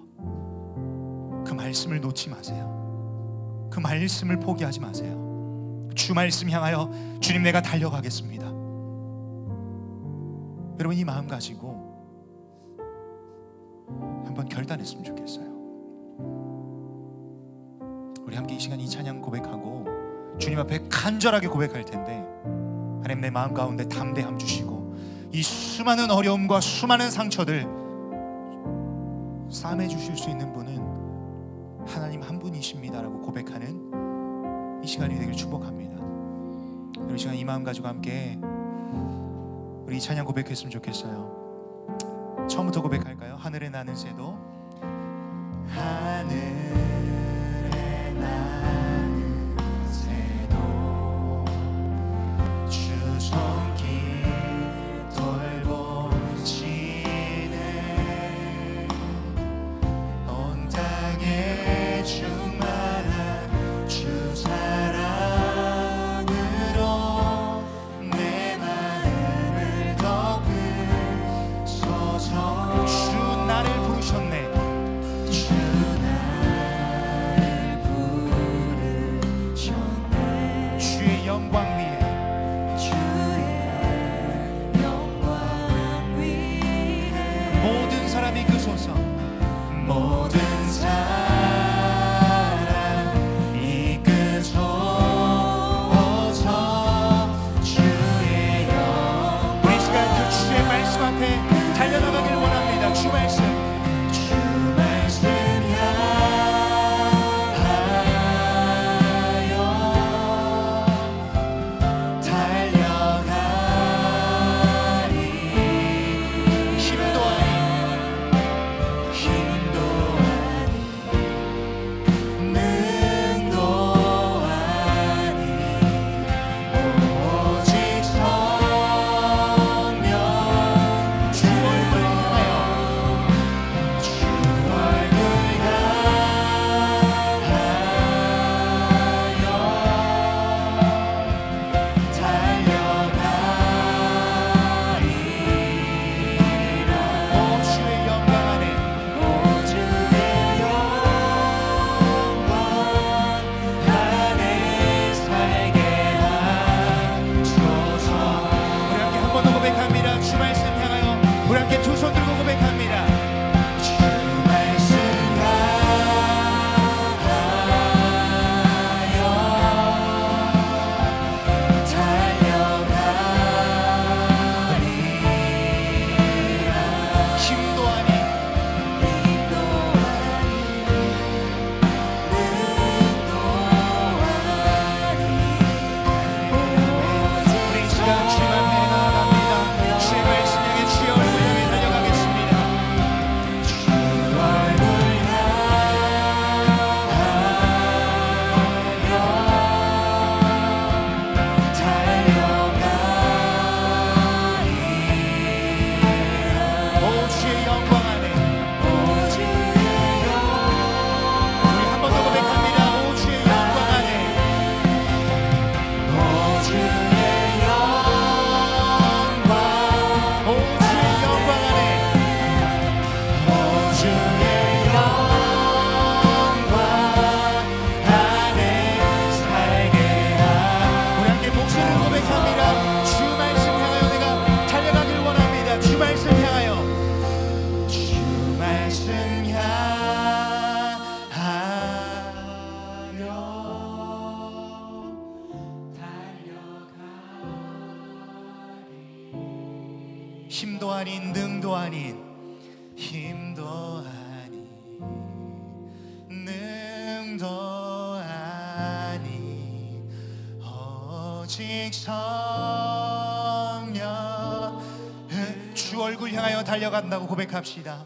그 말씀을 놓지 마세요. 그 말씀을 포기하지 마세요. 주 말씀 향하여 주님 내가 달려가겠습니다. 여러분 이 마음 가지고 한번 결단했으면 좋겠어요. 우리 함께 이 시간 이 찬양 고백하고 주님 앞에 간절하게 고백할 텐데 하나님 내 마음 가운데 담대함 주시고 이 수많은 어려움과 수많은 상처들 싸매 주실 수 있는 분은 하나님 한 분이십니다라고 고백하는 이 시간이 되길 축복합니다. 이 시간 이 마음 가지고 함께 우리 이 찬양 고백했으면 좋겠어요. 처음부터 고백할까요? 하늘에 나는 새도 하늘에 나는 새도 주 손길 돌보시네 온 땅에 충만한 주 사랑으로 내 마음을 덮으소서 주 나를 부르셨네 주의 영광 위에 모든 사람이 그소서 모든 사람이 그소서 주의 영광 우리 시간 그 주의 말씀 앞에 달려나가길 원합니다. 주 말씀 힘도 아닌 능도 아닌 힘도 아닌 능도 아닌 오직 성령 주 얼굴 향하여 달려간다고 고백합시다.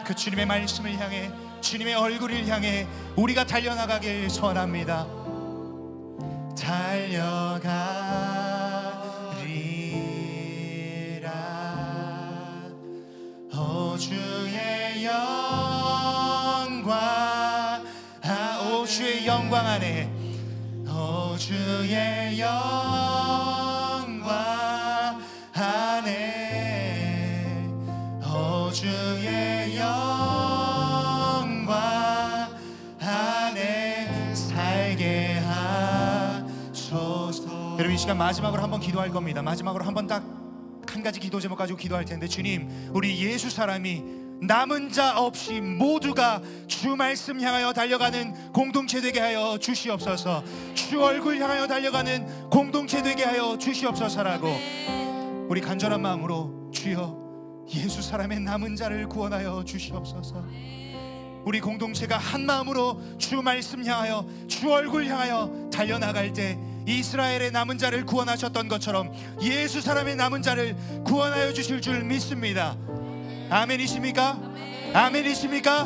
그 주님의 말씀을 향해 주님의 얼굴을 향해 우리가 달려나가길 소원합니다. 달려가리라 오 주의 영광 오 주의 영광 안에 오 주의 영광 안에 오 주의 영광 안에 살게 하소서. 여러분 이 시간 마지막으로 한번 기도할 겁니다. 마지막으로 한번 딱 한 가지 기도 제목 가지고 기도할 텐데 주님 우리 예수 사람이 남은 자 없이 모두가 주 말씀 향하여 달려가는 공동체 되게 하여 주시옵소서. 주 얼굴 향하여 달려가는 공동체 되게 하여 주시옵소서라고 우리 간절한 마음으로 주여 예수 사람의 남은 자를 구원하여 주시옵소서. 우리 공동체가 한 마음으로 주 말씀 향하여 주 얼굴 향하여 달려나갈 때 이스라엘의 남은 자를 구원하셨던 것처럼 예수 사람의 남은 자를 구원하여 주실 줄 믿습니다. 아멘이십니까? 아멘이십니까?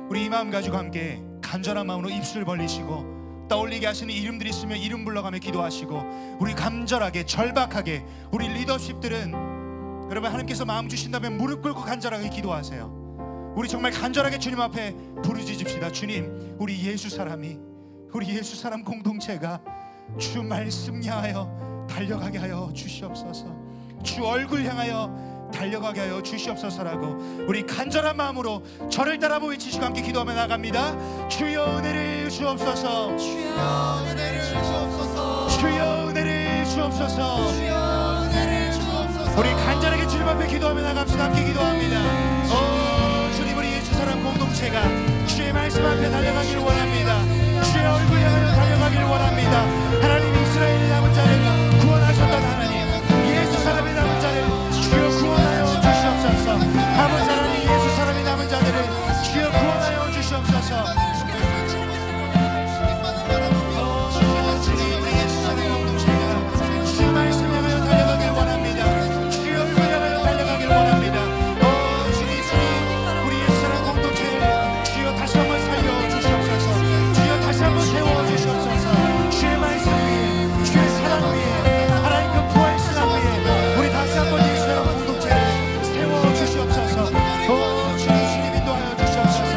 우리 이 마음 가지고 함께 간절한 마음으로 입술 벌리시고 떠올리게 하시는 이름들이 있으면 이름 불러가며 기도하시고 우리 간절하게 절박하게 우리 리더십들은 여러분 하나님께서 마음 주신다면 무릎 꿇고 간절하게 기도하세요. 우리 정말 간절하게 주님 앞에 부르짖읍시다. 주님, 우리 예수 사람이 우리 예수 사람 공동체가 주 말씀 향하여 달려가게 하여 주시옵소서. 주 얼굴 향하여 달려가게 하여 주시옵소서라고 우리 간절한 마음으로 저를 따라 외치시고 함께 기도하며 나갑니다. 주여 은혜를 주옵소서.
주여 은혜를 주옵소서.
주여 은혜를 주옵소서.
주여 은혜를 주옵소서.
우리 간절하게 주님 앞에 기도하며 나갑시다. 함께 기도합니다. 주님, 우리 예수 사람 공동체가 주의 말씀 앞에 달려가기를 원합니다. 주의 얼굴 향하여 달려가기를 원합니다. 하나님, 이스라엘의 남은 자를 구원하셨던 하나님, 예수 사람의 남은 자를 주여 구원하여 주시옵소서. 아버지 하나님, 예수 사람의 남은 자들을 주여 구원하여 주시옵소서. 주님, 우리 예수 사람의 공동체가 주의 말씀 향하여 달려가길 원합니다. 주의 얼굴 향하여 달려가길 원합니다. 주님, 우리 예수 사람 공동체를 주여 다시 한번 살려 주시옵소서. 주여 다시 한번 세워 주시옵소서. 주의 말씀 위에, 주의 사랑 위에, 하나님 그 부활 신앙 위에 우리 다시 한번 예수 사람 공동체를 세워 주시옵소서. 주님 인도하여 주시옵소서.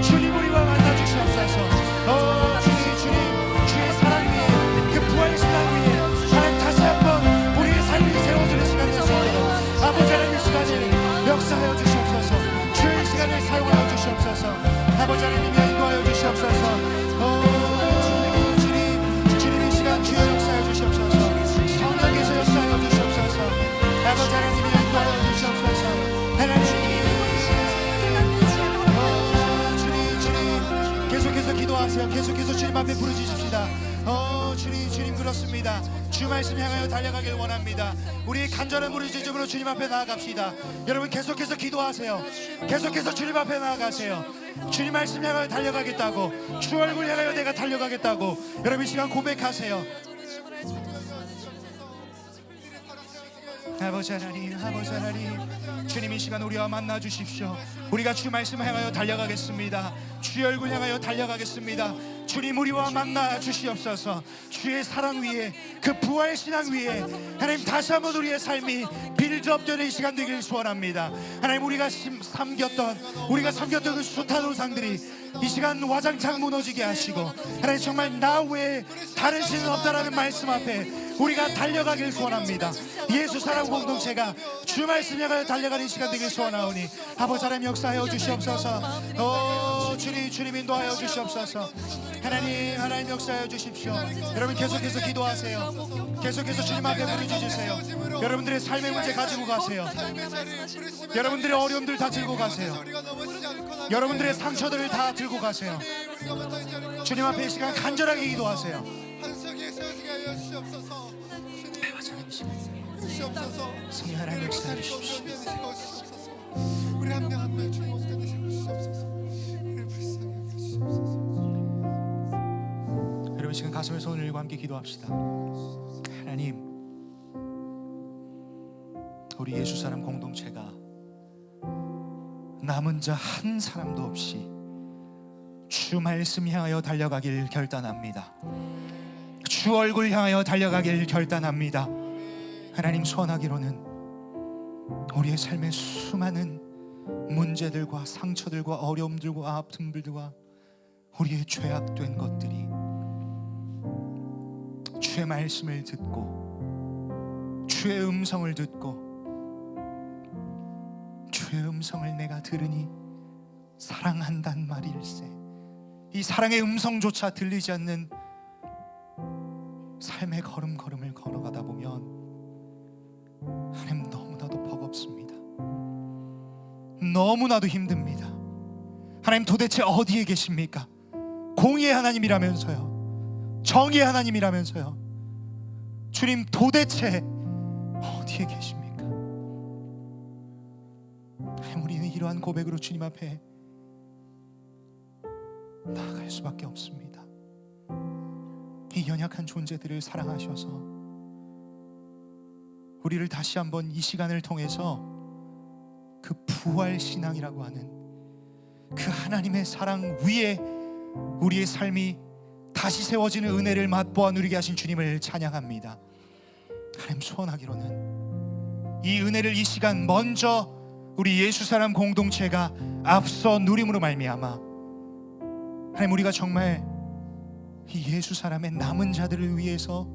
주님 우리와 만나 주시옵소서. 주님 주의 사랑 위에 그 부활 신앙 위에 하나님 다시 한번 우리의 삶이 세워지는 시간이 되시도록 아버지 하나님 이 시간을 역사하여 주시옵소서. 주의 시간을 사용하여 주시옵소서. 아버지 하나님 인도하여 주시옵소서. 주님 이 시간 주여 역사하여 주시옵소서. 성령께서 역사하여 주시옵소서. 아버지 하나님 인도하여 주시옵소서. 하나님 계속해서 기도하세요. 계속해서 주님 앞에 부르짖읍시다. 주님 그렇습니다. 주 말씀 향하여 달려가길 원합니다. 우리의 간절한 부르짖음으로 주님 앞에 나아갑시다. 여러분 계속해서 기도하세요. 계속해서 주님 앞에 나아가세요. 주님 말씀 향하여 달려가겠다고, 주 얼굴 향하여 내가 달려가겠다고 여러분 이 시간 고백하세요. 아버지 하나님, 아버지 하나님, 주님 이 시간 우리와 만나 주십시오. 우리가 주 말씀 향하여 달려가겠습니다. 주의 얼굴 향하여 달려가겠습니다. 주님 우리와 만나 주시옵소서. 주의 사랑 위에 그 부활 신앙 위에 하나님 다시 한번 우리의 삶이 빌드업되는 이 시간 되길 소원합니다. 하나님 우리가 섬겼던 그 숱한 우상들이 이 시간 와장창 무너지게 하시고 하나님 정말 나 외에 다른 신은 없다라는 말씀 앞에 우리가 달려가길 소원합니다. 예수 사랑 공동체가 주 말씀 향하여 달려가는 시간 되길 소원하오니 아버지 하나님 역사하여 주시옵소서. 주님 인도하여 주시옵소서. 하나님 역사하여 주십시오. 여러분 계속해서 기도하세요. 계속해서 주님 앞에 부르짖으세요. 여러분들의 삶의 문제 가지고 가세요. 여러분들의 어려움들 다 들고 가세요. 여러분들의 상처들을 다 들고 가세요. 주님 앞에 이 시간 간절하게 기도하세요.
한석에 세워지게 하여 주시옵소서. 주님 주시옵소서.
성령 하나님 역사해
우리
주십시오.
주시옵소서. 우리 한 명 한 명 주님 온전히 세우시옵소서. 우리 불쌍히 여겨 주시옵소서.
여러분 지금 가슴에 손을 들고 함께 기도합시다. 하나님, 우리 예수 사람 공동체가 남은 자 한 사람도 없이 주 말씀 향하여 달려가길 결단합니다. 주 얼굴 향하여 달려가길 결단합니다. 하나님, 소원하기로는 우리의 삶의 수많은 문제들과 상처들과 어려움들과 아픔들과 우리의 죄악된 것들이 주의 말씀을 듣고 주의 음성을 듣고 주의 음성을 내가 들으니 사랑한단 말일세, 이 사랑의 음성조차 들리지 않는 삶의 걸음걸음을 걸어가다 보면 하나님 너무나도 버겁습니다. 너무나도 힘듭니다. 하나님 도대체 어디에 계십니까? 공의의 하나님이라면서요, 정의의 하나님이라면서요, 주님 도대체 어디에 계십니까? 하나님, 우리는 이러한 고백으로 주님 앞에 나아갈 수밖에 없습니다. 이 연약한 존재들을 사랑하셔서 우리를 다시 한번 이 시간을 통해서 그 부활 신앙이라고 하는 그 하나님의 사랑 위에 우리의 삶이 다시 세워지는 은혜를 맛보아 누리게 하신 주님을 찬양합니다. 하나님, 소원하기로는 이 은혜를 이 시간 먼저 우리 예수 사람 공동체가 앞서 누림으로 말미암아 하나님, 우리가 정말 이 예수 사람의 남은 자들을 위해서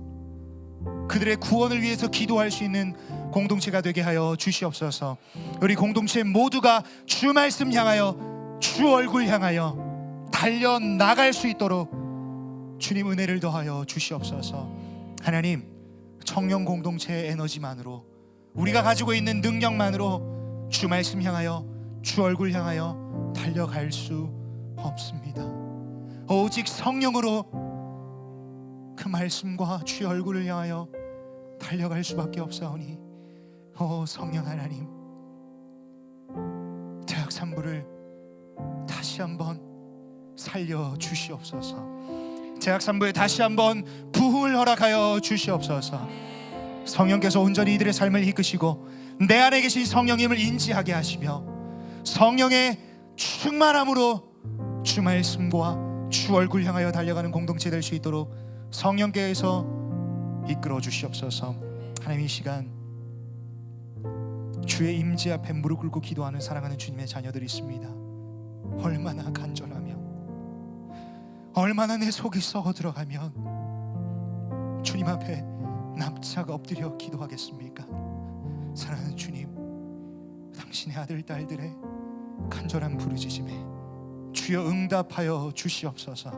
그들의 구원을 위해서 기도할 수 있는 공동체가 되게 하여 주시옵소서. 우리 공동체 모두가 주 말씀 향하여 주 얼굴 향하여 달려나갈 수 있도록 주님 은혜를 더하여 주시옵소서. 하나님, 청년 공동체의 에너지만으로, 우리가 가지고 있는 능력만으로 주 말씀 향하여 주 얼굴 향하여 달려갈 수 없습니다. 오직 성령으로 그 말씀과 주의 얼굴을 향하여 달려갈 수밖에 없사오니, 오 성령 하나님, 대학 3부를 다시 한번 살려 주시옵소서. 대학 3부에 다시 한번 부흥을 허락하여 주시옵소서. 성령께서 온전히 이들의 삶을 이끄시고 내 안에 계신 성령님을 인지하게 하시며 성령의 충만함으로 주 말씀과 주 얼굴 향하여 달려가는 공동체 될 수 있도록 성령께서 이끌어 주시옵소서. 하나님, 이 시간 주의 임재 앞에 무릎 꿇고 기도하는 사랑하는 주님의 자녀들이 있습니다. 얼마나 간절하며 얼마나 내 속이 썩어 들어가면 주님 앞에 납작 엎드려 기도하겠습니까? 사랑하는 주님, 당신의 아들 딸들의 간절한 부르짖음에 주여 응답하여 주시옵소서.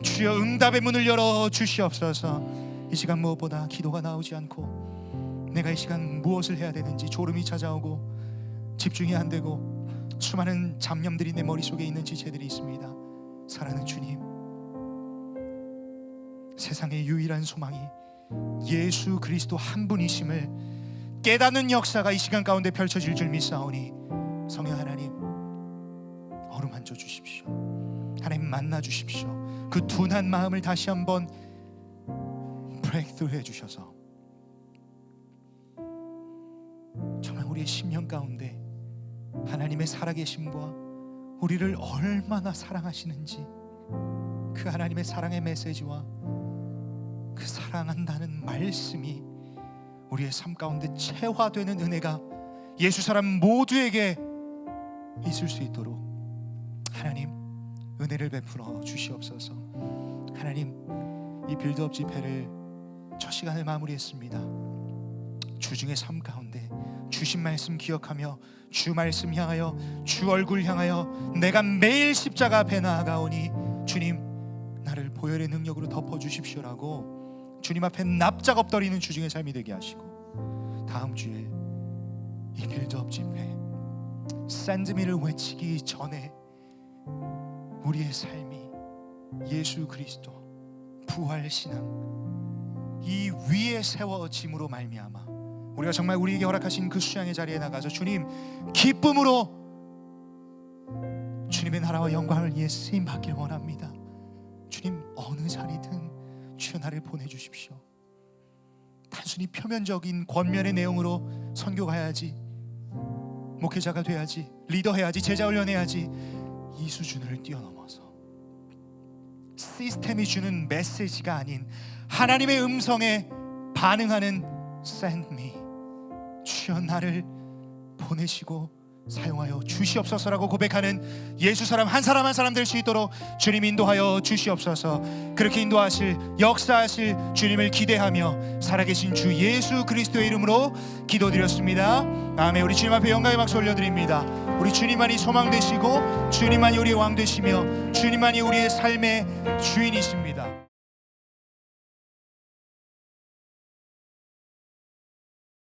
주여 응답의 문을 열어 주시옵소서. 이 시간 무엇보다 기도가 나오지 않고 내가 이 시간 무엇을 해야 되는지 졸음이 찾아오고 집중이 안 되고 수많은 잡념들이 내 머릿속에 있는 지체들이 있습니다. 사랑하는 주님, 세상의 유일한 소망이 예수 그리스도 한 분이심을 깨닫는 역사가 이 시간 가운데 펼쳐질 줄 믿사오니 성령 하나님, 어루만져 주십시오. 하나님, 만나 주십시오. 그 둔한 마음을 다시 한번 브레이크스루 해주셔서 정말 우리의 심령 가운데 하나님의 살아계심과 우리를 얼마나 사랑하시는지 그 하나님의 사랑의 메시지와 그 사랑한다는 말씀이 우리의 삶 가운데 체화되는 은혜가 예수 사람 모두에게 있을 수 있도록 하나님 은혜를 베풀어 주시옵소서. 하나님, 이 빌드업 집회를 첫 시간을 마무리했습니다. 주중의 삶 가운데 주신 말씀 기억하며 주 말씀 향하여 주 얼굴 향하여 내가 매일 십자가 앞에 나아가오니 주님 나를 보혈의 능력으로 덮어주십시오라고 주님 앞에 납작 엎드리는 주중의 삶이 되게 하시고, 다음 주에 이 빌드업 집회 샌드미를 외치기 전에 우리의 삶이 예수 그리스도 부활 신앙 이 위에 세워짐으로 말미암아 우리가 정말 우리에게 허락하신 그 수양의 자리에 나가서 주님 기쁨으로 주님의 나라와 영광을 위해 쓰임 받길 원합니다. 주님 어느 자리든 주여 나를 보내주십시오. 단순히 표면적인 권면의 내용으로 선교가야지, 목회자가 돼야지, 리더해야지, 제자 훈련해야지, 이 수준을 뛰어넘어서 시스템이 주는 메시지가 아닌 하나님의 음성에 반응하는 Send me, 주여 나를 보내시고 사용하여 주시옵소서라고 고백하는 예수 사람 한 사람 한 사람 될 수 있도록 주님 인도하여 주시옵소서. 그렇게 인도하실 역사하실 주님을 기대하며 살아계신 주 예수 그리스도의 이름으로 기도드렸습니다. 아멘. 우리 주님 앞에 영광의 박수 올려드립니다. 우리 주님만이 소망 되시고 주님만이 우리의 왕 되시며 주님만이 우리의 삶의 주인이십니다.